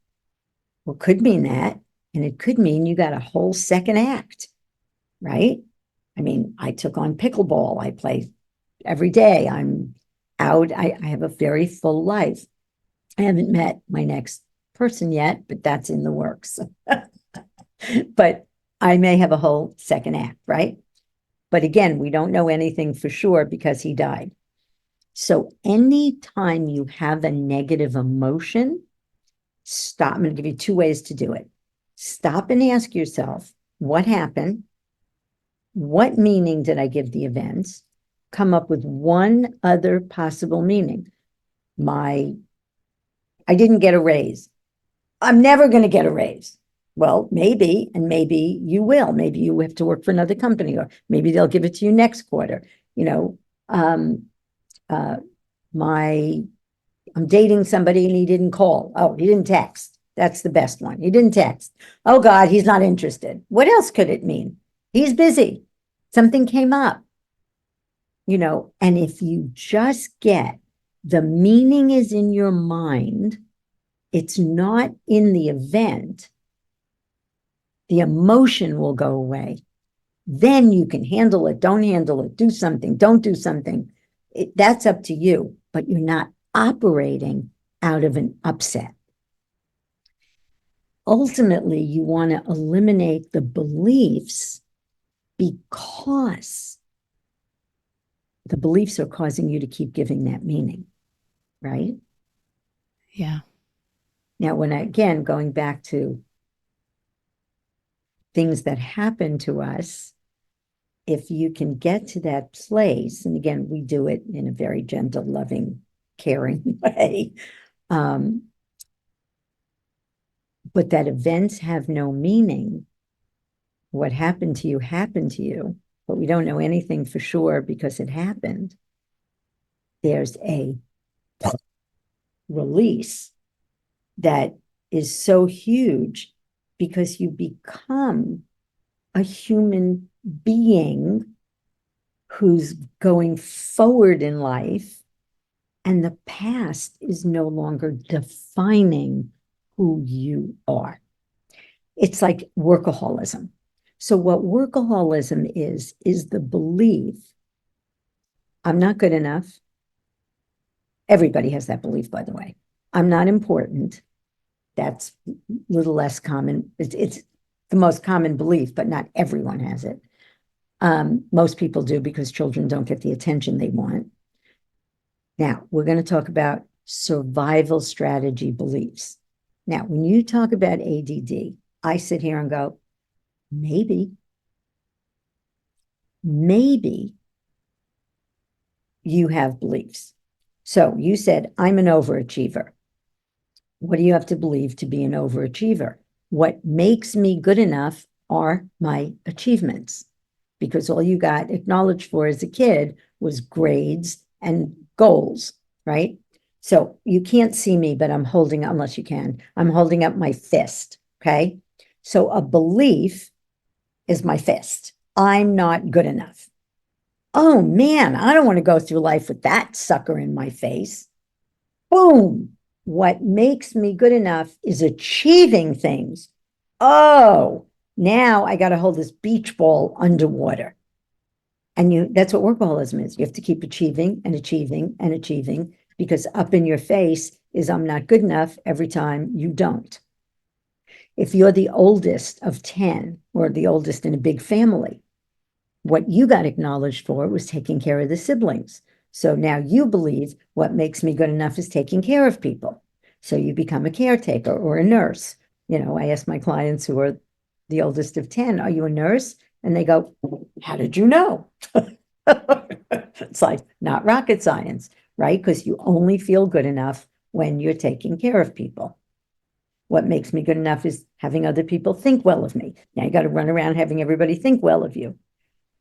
Well, it could mean that. And it could mean you got a whole second act, right? I mean, I took on pickleball. I play every day. I'm out. I have a very full life. I haven't met my next person yet, but that's in the works. But I may have a whole second act, right? But again, we don't know anything for sure because he died. So anytime you have a negative emotion, stop. I'm going to give you two ways to do it. Stop and ask yourself, what happened? What meaning did I give the events? Come up with one other possible meaning. I didn't get a raise. I'm never going to get a raise. Well, maybe, and maybe you will. Maybe you have to work for another company, or maybe they'll give it to you next quarter. I'm dating somebody and he didn't call. Oh, he didn't text. That's the best one. He didn't text. Oh God, he's not interested. What else could it mean? He's busy. Something came up. And if you just get the meaning is in your mind, it's not in the event, the emotion will go away. Then you can handle it, don't handle it, do something, don't do something. That's up to you, but you're not operating out of an upset. Ultimately, you want to eliminate the beliefs because the beliefs are causing you to keep giving that meaning, right? Yeah. Now, again, going back to things that happen to us, if you can get to that place, and again, we do it in a very gentle, loving, caring way, but that events have no meaning. What happened to you, but we don't know anything for sure because it happened. There's a release that is so huge because you become a human being who's going forward in life, and the past is no longer defining who you are. It's like workaholism. So what workaholism is the belief, I'm not good enough. Everybody has that belief, by the way. I'm not important. That's a little less common. It's the most common belief, but not everyone has it. Most people do because children don't get the attention they want. Now, we're going to talk about survival strategy beliefs. Now, when you talk about ADD, I sit here and go, maybe you have beliefs. So you said, I'm an overachiever. What do you have to believe to be an overachiever? What makes me good enough are my achievements, because all you got acknowledged for as a kid was grades and goals, right? So you can't see me, but I'm holding, unless you can, I'm holding up my fist, okay? So a belief is my fist. I'm not good enough. Oh man, I don't want to go through life with that sucker in my face. Boom. What makes me good enough is achieving things. Oh, now I got to hold this beach ball underwater. And that's what workaholism is. You have to keep achieving and achieving and achieving, because up in your face is I'm not good enough every time you don't. If you're the oldest of 10 or the oldest in a big family, what you got acknowledged for was taking care of the siblings. So now you believe what makes me good enough is taking care of people. So you become a caretaker or a nurse. You know, I ask my clients who are the oldest of 10, are you a nurse? And they go, how did you know? It's like not rocket science, right? Because you only feel good enough when you're taking care of people. What makes me good enough is having other people think well of me. Now you got to run around having everybody think well of you.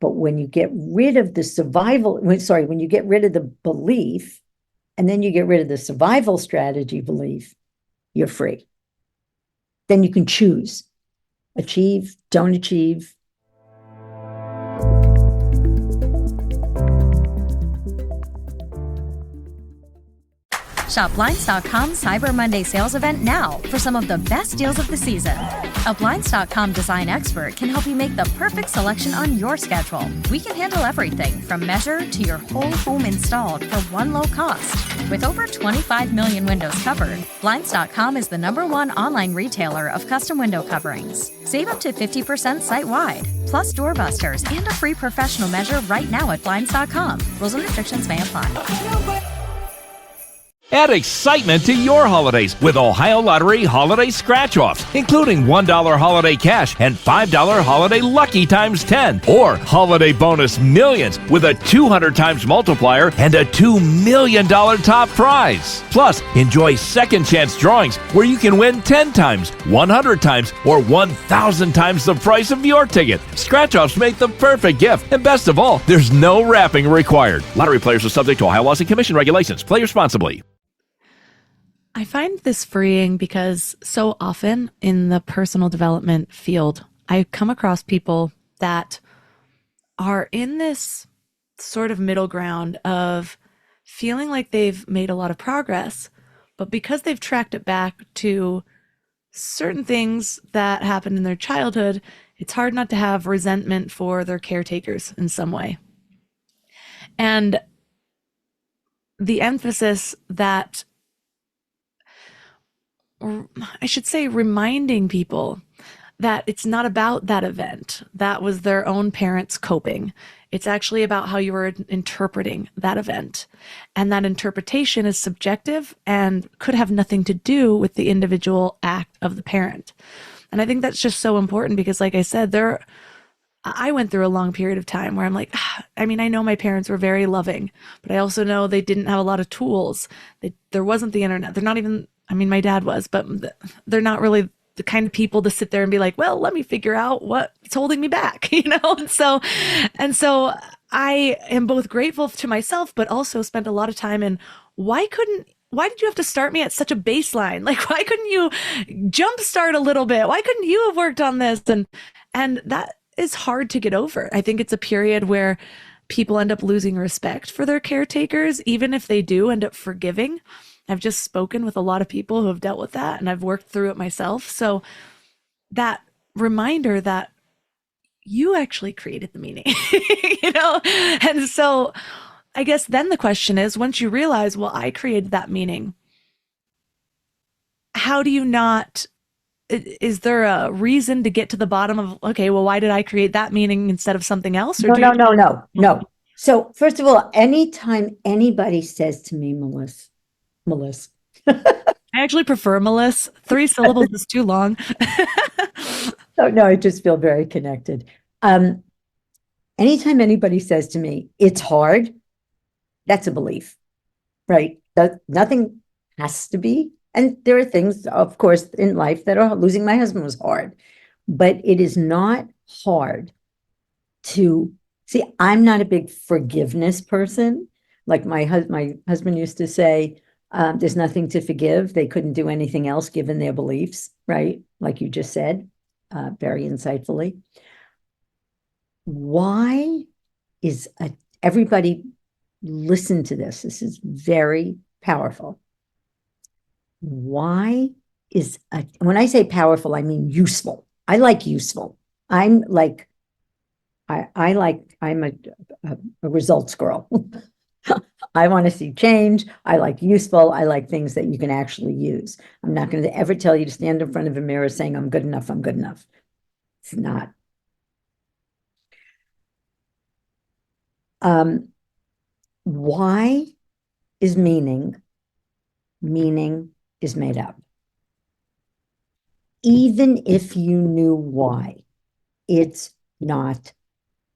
But when you get rid of the when you get rid of the belief, and then you get rid of the survival strategy belief, you're free. Then you can choose. Achieve, don't achieve. Shop Blinds.com Cyber Monday sales event now for some of the best deals of the season. A Blinds.com design expert can help you make the perfect selection on your schedule. We can handle everything from measure to your whole home installed for one low cost. With over 25 million windows covered, Blinds.com is the #1 online retailer of custom window coverings. Save up to 50% site-wide, plus doorbusters and a free professional measure right now at Blinds.com. Rules and restrictions may apply. Add excitement to your holidays with Ohio Lottery Holiday Scratch-Offs, including $1 holiday cash and $5 holiday lucky times 10, or holiday bonus millions with a 200 times multiplier and a $2 million top prize. Plus, enjoy second chance drawings where you can win 10 times, 100 times, or 1,000 times the price of your ticket. Scratch-Offs make the perfect gift, and best of all, there's no wrapping required. Lottery players are subject to Ohio laws and commission regulations. Play responsibly. I find this freeing because so often in the personal development field, I come across people that are in this sort of middle ground of feeling like they've made a lot of progress, but because they've tracked it back to certain things that happened in their childhood, it's hard not to have resentment for their caretakers in some way. And the emphasis that, or I should say, reminding people that it's not about that event. That was their own parents coping. It's actually about how you were interpreting that event. And that interpretation is subjective and could have nothing to do with the individual act of the parent. And I think that's just so important because, like I said, I went through a long period of time where I'm like, I mean, I know my parents were very loving, but I also know they didn't have a lot of tools. There wasn't the internet. They're not even, I mean, my dad was, but they're not really the kind of people to sit there and be like, well, let me figure out what's holding me back, you know? And so I am both grateful to myself, but also spent a lot of time in why did you have to start me at such a baseline? Like, why couldn't you jumpstart a little bit? Why couldn't you have worked on this? And that is hard to get over. I think it's a period where people end up losing respect for their caretakers, even if they do end up forgiving. I've just spoken with a lot of people who have dealt with that, and I've worked through it myself. So that reminder that you actually created the meaning, you know? And so I guess then the question is, once you realize, well, I created that meaning, how do you not, is there a reason to get to the bottom of, okay, well, why did I create that meaning instead of something else? Or No. So first of all, anytime anybody says to me, Melissa, I actually prefer Melissa. 3 syllables is too long. no, I just feel very connected. Anytime anybody says to me, it's hard, that's a belief, right? Nothing has to be. And there are things, of course, in life that are, losing my husband was hard, but it is not hard to see. I'm not a big forgiveness person. Like my husband used to say, there's nothing to forgive. They couldn't do anything else given their beliefs, right? Like you just said, very insightfully. Why is everybody listen to this? This is very powerful. Why is when I say powerful, I mean useful. I like useful. I'm like, I'm a results girl. I want to see change. I like useful. I like things that you can actually use. I'm not going to ever tell you to stand in front of a mirror saying, I'm good enough. I'm good enough. It's not. Why is meaning? Meaning is made up. Even if you knew why, it's not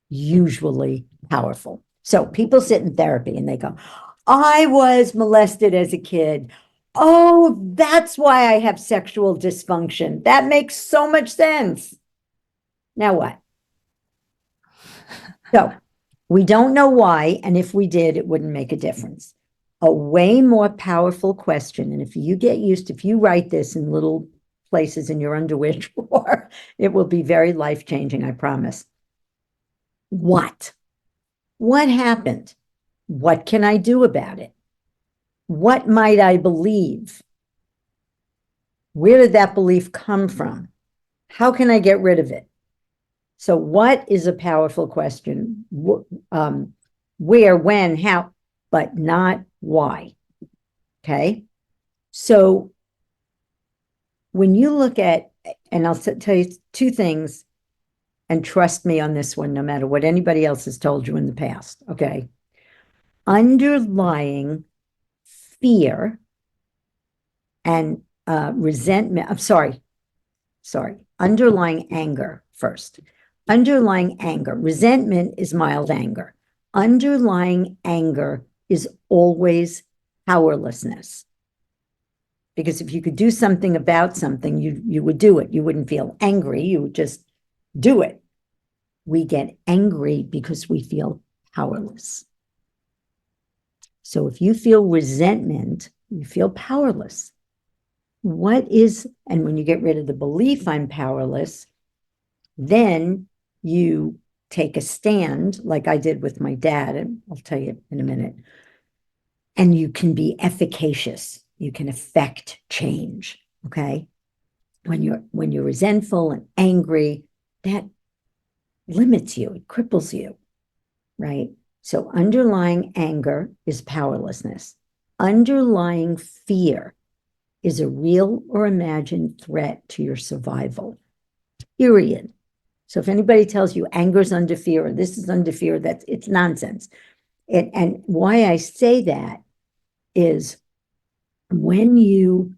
usually powerful. So people sit in therapy and they go, I was molested as a kid. Oh, that's why I have sexual dysfunction. That makes so much sense. Now what? So we don't know why, and if we did, it wouldn't make a difference. A way more powerful question, and if you write this in little places in your underwear drawer, it will be very life-changing, I promise. What? What happened? What can I do about it? What might I believe? Where did that belief come from? How can I get rid of it? So what is a powerful question? Where, when, how, but not why. Okay? So when you look at, and I'll tell you 2 things, and trust me on this one, no matter what anybody else has told you in the past, okay? Underlying fear and resentment, I'm sorry, underlying anger first. Underlying anger, resentment is mild anger. Underlying anger is always powerlessness. Because if you could do something about something, you would do it. You wouldn't feel angry, you would just do it. We get angry because we feel powerless. So if you feel resentment, you feel powerless. And when you get rid of the belief I'm powerless, then you take a stand, like I did with my dad, and I'll tell you in a minute, and you can be efficacious. You can affect change, okay? When you're resentful and angry, that limits you, it cripples you, right? So underlying anger is powerlessness. Underlying fear is a real or imagined threat to your survival, period. So if anybody tells you anger's under fear or this is under fear, it's nonsense. And why I say that is when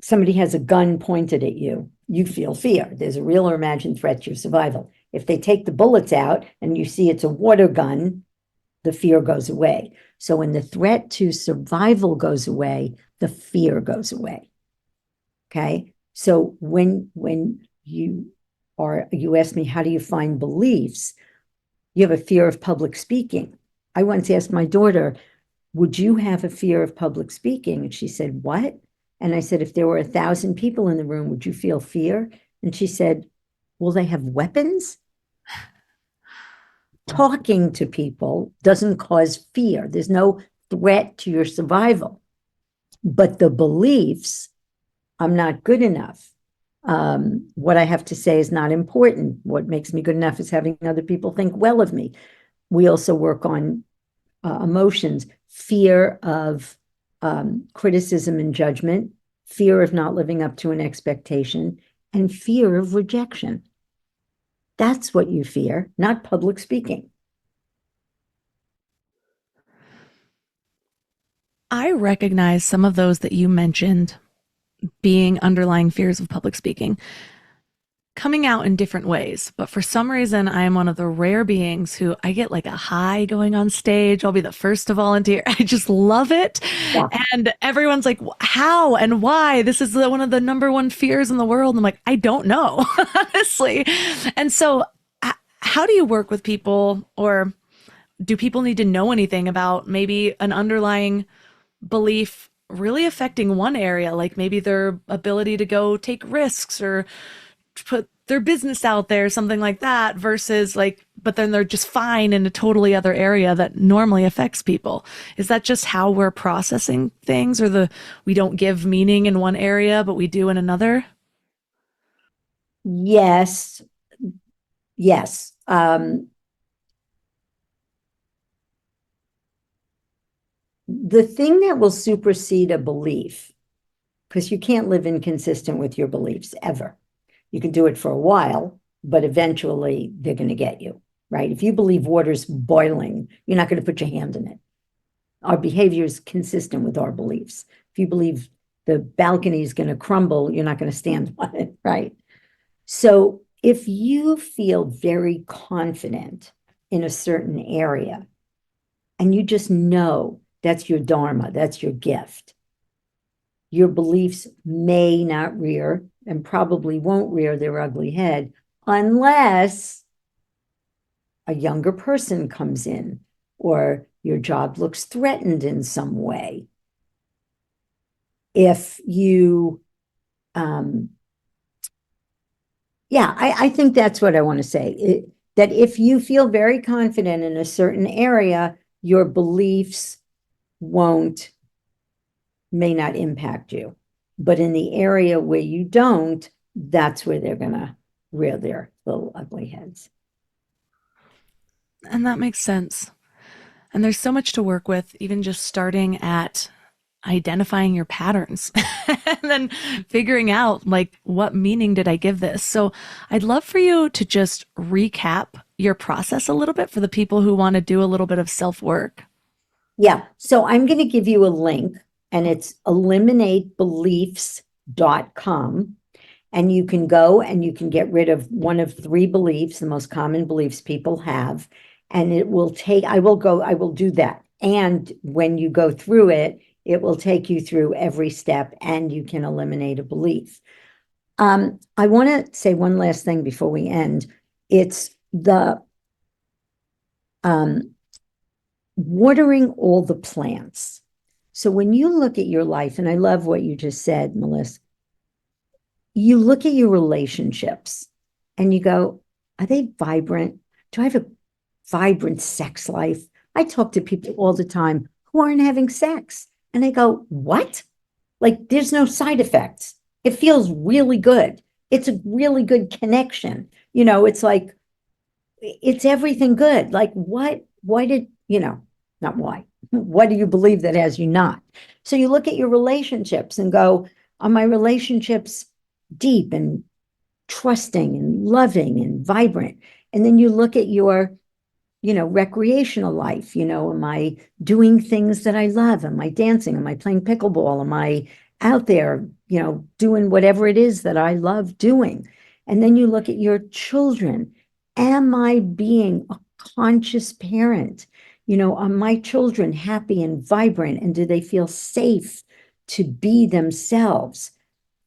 somebody has a gun pointed at you, you feel fear. There's a real or imagined threat to your survival. If they take the bullets out and you see it's a water gun, the fear goes away. So when the threat to survival goes away, the fear goes away. Okay. So when you asked me, how do you find beliefs? You have a fear of public speaking. I once asked my daughter, would you have a fear of public speaking? And she said, what? And I said, if there were 1,000 people in the room, would you feel fear? And she said, will they have weapons? Talking to people doesn't cause fear. There's no threat to your survival. But the beliefs, I'm not good enough. What I have to say is not important. What makes me good enough is having other people think well of me. We also work on emotions, fear of criticism and judgment, fear of not living up to an expectation, and fear of rejection. That's what you fear, not public speaking. I recognize some of those that you mentioned being underlying fears of public speaking coming out in different ways. But for some reason, I am one of the rare beings who I get like a high going on stage. I'll be the first to volunteer. I just love it. Yeah. And everyone's like, how and why? This is one of the number one fears in the world. And I'm like, I don't know, honestly. And so how do you work with people, or do people need to know anything about maybe an underlying belief really affecting one area, like maybe their ability to go take risks or put their business out there, something like that, versus like, but then they're just fine in a totally other area that normally affects people? Is that just how we're processing things, or we don't give meaning in one area, but we do in another? Yes. Yes. The thing that will supersede a belief, because you can't live inconsistent with your beliefs ever. You can do it for a while, but eventually they're going to get you, right? If you believe water's boiling, you're not going to put your hand in it. Our behavior is consistent with our beliefs. If you believe the balcony is going to crumble, you're not going to stand on it, right? So if you feel very confident in a certain area and you just know that's your dharma, that's your gift, your beliefs may not rear and probably won't rear their ugly head unless a younger person comes in or your job looks threatened in some way. If you, I think that's what I want to say. That if you feel very confident in a certain area, your beliefs may not impact you. But in the area where you don't, that's where they're going to rear their little ugly heads. And that makes sense. And there's so much to work with, even just starting at identifying your patterns and then figuring out like, what meaning did I give this? So I'd love for you to just recap your process a little bit for the people who want to do a little bit of self-work. Yeah. So I'm going to give you a link, and it's eliminatebeliefs.com. And you can go and you can get rid of one of 3 beliefs, the most common beliefs people have. And it will take, I will do that. And when you go through it, it will take you through every step and you can eliminate a belief. I want to say one last thing before we end. It's the watering all the plants. So when you look at your life, and I love what you just said, Melissa, you look at your relationships and you go, are they vibrant? Do I have a vibrant sex life? I talk to people all the time who aren't having sex. And I go, what? Like, there's no side effects. It feels really good. It's a really good connection. You know, it's like, it's everything good. Like, why did, not why. What do you believe that has you not? So you look at your relationships and go, are my relationships deep and trusting and loving and vibrant? And then you look at your, recreational life. Am I doing things that I love? Am I dancing? Am I playing pickleball? Am I out there, doing whatever it is that I love doing. And then you look at your children. Am I being a conscious parent? Are my children happy and vibrant? And do they feel safe to be themselves?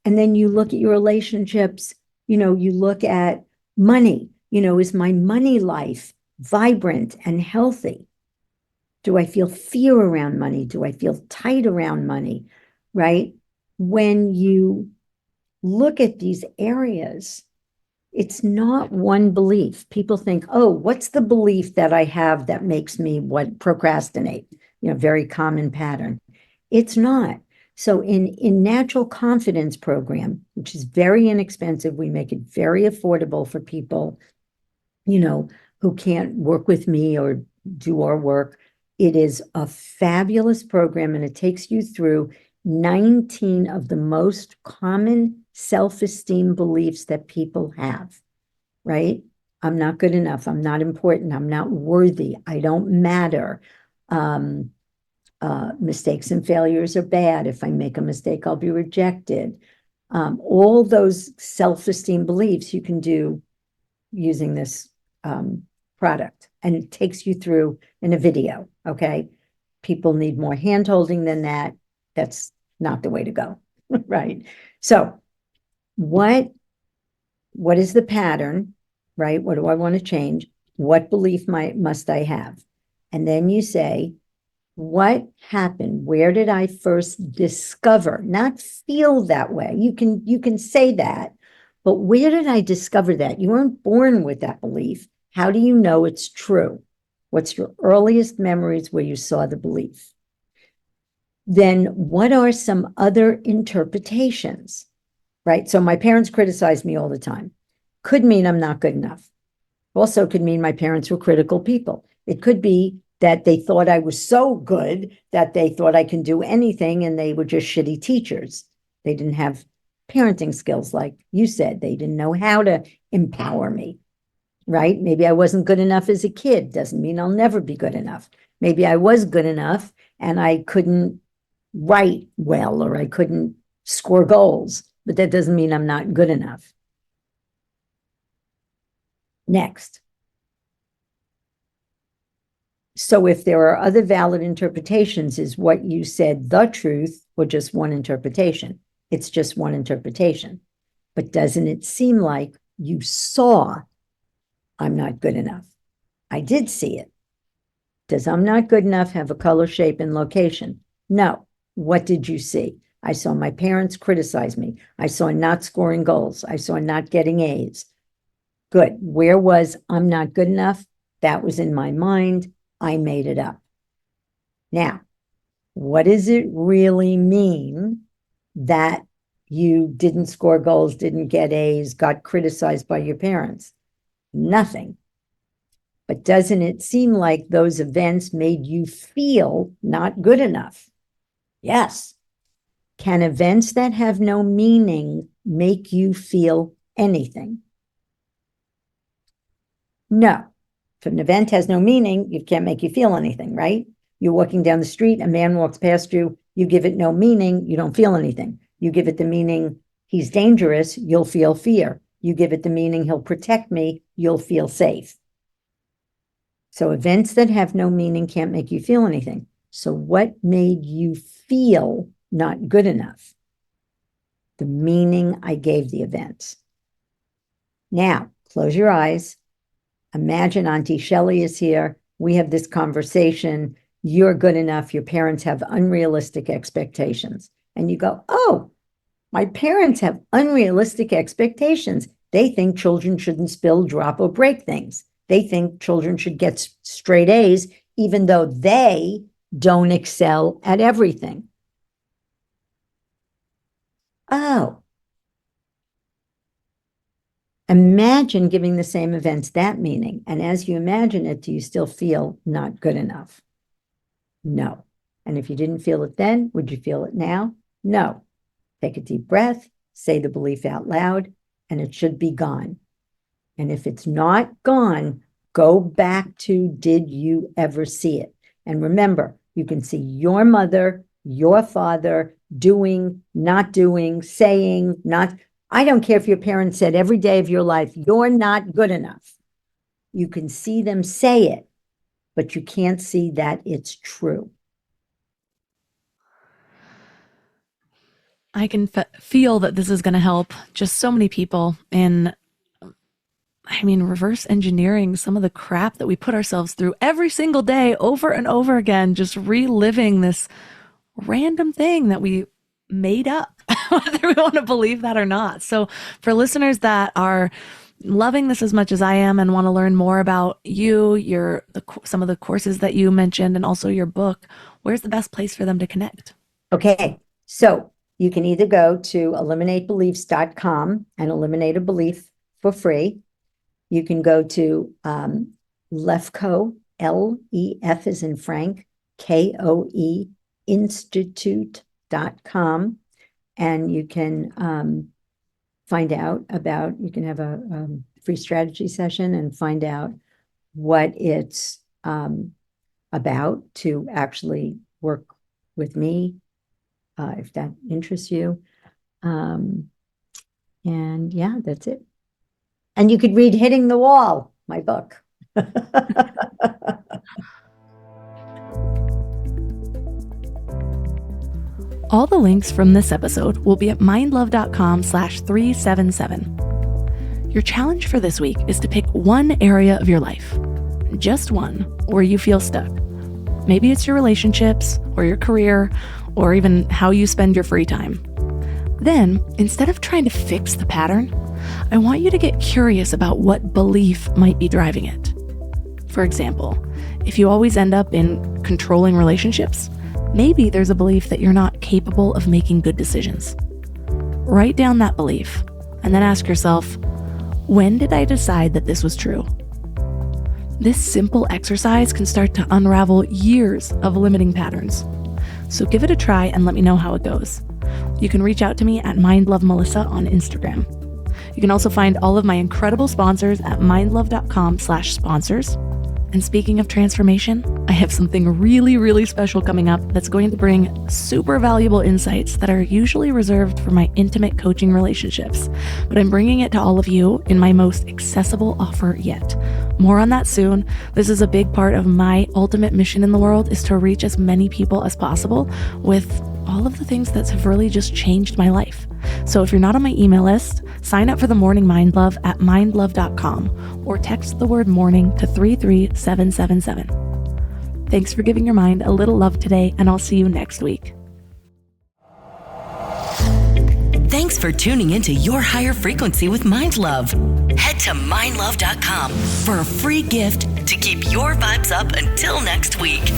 And then you look at your relationships, you look at money, is my money life vibrant and healthy? Do I feel fear around money? Do I feel tight around money? Right? When you look at these areas, it's not one belief. People think, oh, what's the belief that I have that makes me procrastinate? Very common pattern. It's not. So in Natural Confidence program, which is very inexpensive, we make it very affordable for people, who can't work with me or do our work. It is a fabulous program, and it takes you through 19 of the most common self-esteem beliefs that people have, right? I'm not good enough. I'm not important. I'm not worthy. I don't matter. Mistakes and failures are bad. If I make a mistake, I'll be rejected. All those self-esteem beliefs you can do using this product, and it takes you through in a video, okay? People need more hand-holding than that. That's not the way to go, right? So what is the pattern, right? What do I want to change? What belief must I have? And then you say, what happened? Where did I first discover, not feel that way? You can say that, but where did I discover that? You weren't born with that belief. How do you know it's true? What's your earliest memories where you saw the belief? Then what are some other interpretations, right? So my parents criticized me all the time. Could mean I'm not good enough. Also could mean my parents were critical people. It could be that they thought I was so good that they thought I can do anything, and they were just shitty teachers. They didn't have parenting skills, like you said. They didn't know how to empower me, right? Maybe I wasn't good enough as a kid. Doesn't mean I'll never be good enough. Maybe I was good enough and I couldn't write well, or I couldn't score goals, but that doesn't mean I'm not good enough. Next. So if there are other valid interpretations, is what you said the truth or just one interpretation? It's just one interpretation. But doesn't it seem like you saw I'm not good enough? I did see it. Does I'm not good enough have a color, shape, and location? No. What did you see? I saw my parents criticize me. I saw not scoring goals. I saw not getting A's. Good. Where was I'm not good enough? That was in my mind. I made it up. Now, what does it really mean that you didn't score goals, didn't get A's, got criticized by your parents? Nothing. But doesn't it seem like those events made you feel not good enough? Yes. Can events that have no meaning make you feel anything? No. If an event has no meaning, it can't make you feel anything, right? You're walking down the street, a man walks past you, you give it no meaning, you don't feel anything. You give it the meaning, he's dangerous, you'll feel fear. You give it the meaning, he'll protect me, you'll feel safe. So events that have no meaning can't make you feel anything. So what made you feel not good enough? The meaning I gave the events. Now, close your eyes. Imagine Auntie Shelly is here. We have this conversation. You're good enough. Your parents have unrealistic expectations. And you go, oh, my parents have unrealistic expectations. They think children shouldn't spill, drop, or break things. They think children should get straight A's, even though they don't excel at everything. Oh. Imagine giving the same events that meaning. And as you imagine it, do you still feel not good enough? No. And if you didn't feel it then, would you feel it now? No. Take a deep breath, say the belief out loud, and it should be gone. And if it's not gone, go back to, did you ever see it? And remember, you can see your mother, your father, doing, not doing, saying, not. I don't care if your parents said every day of your life, you're not good enough. You can see them say it, but you can't see that it's true. I can feel that this is going to help just so many people in, reverse engineering some of the crap that we put ourselves through every single day over and over again, just reliving this random thing that we made up, whether we want to believe that or not. So for listeners that are loving this as much as I am and want to learn more about you, some of the courses that you mentioned, and also your book, where's the best place for them to connect? Okay, so you can either go to eliminatebeliefs.com and eliminate a belief for free. You can go to Lefkoe, L-E-F as in Frank, K-O-E, institute.com, and you can find out about, you can have a free strategy session and find out what it's about to actually work with me, if that interests you. And yeah, that's it. And you could read Hitting the Wall, my book. All the links from this episode will be at mindlove.com/377. Your challenge for this week is to pick one area of your life, just one, where you feel stuck. Maybe it's your relationships or your career or even how you spend your free time. Then, instead of trying to fix the pattern, I want you to get curious about what belief might be driving it. For example, if you always end up in controlling relationships, maybe there's a belief that you're not capable of making good decisions. Write down that belief and then ask yourself, when did I decide that this was true? This simple exercise can start to unravel years of limiting patterns. So give it a try and let me know how it goes. You can reach out to me at mindlovemelissa on Instagram. You can also find all of my incredible sponsors at mindlove.com/sponsors. And speaking of transformation, I have something really, really special coming up that's going to bring super valuable insights that are usually reserved for my intimate coaching relationships. But I'm bringing it to all of you in my most accessible offer yet. More on that soon. This is a big part of my ultimate mission in the world, is to reach as many people as possible with all of the things that have really just changed my life. So if you're not on my email list, sign up for the Morning Mind Love at mindlove.com or text the word morning to 33777. Thanks for giving your mind a little love today, and I'll see you next week. Thanks for tuning into Your Higher Frequency with Mind Love. Head to mindlove.com for a free gift to keep your vibes up until next week.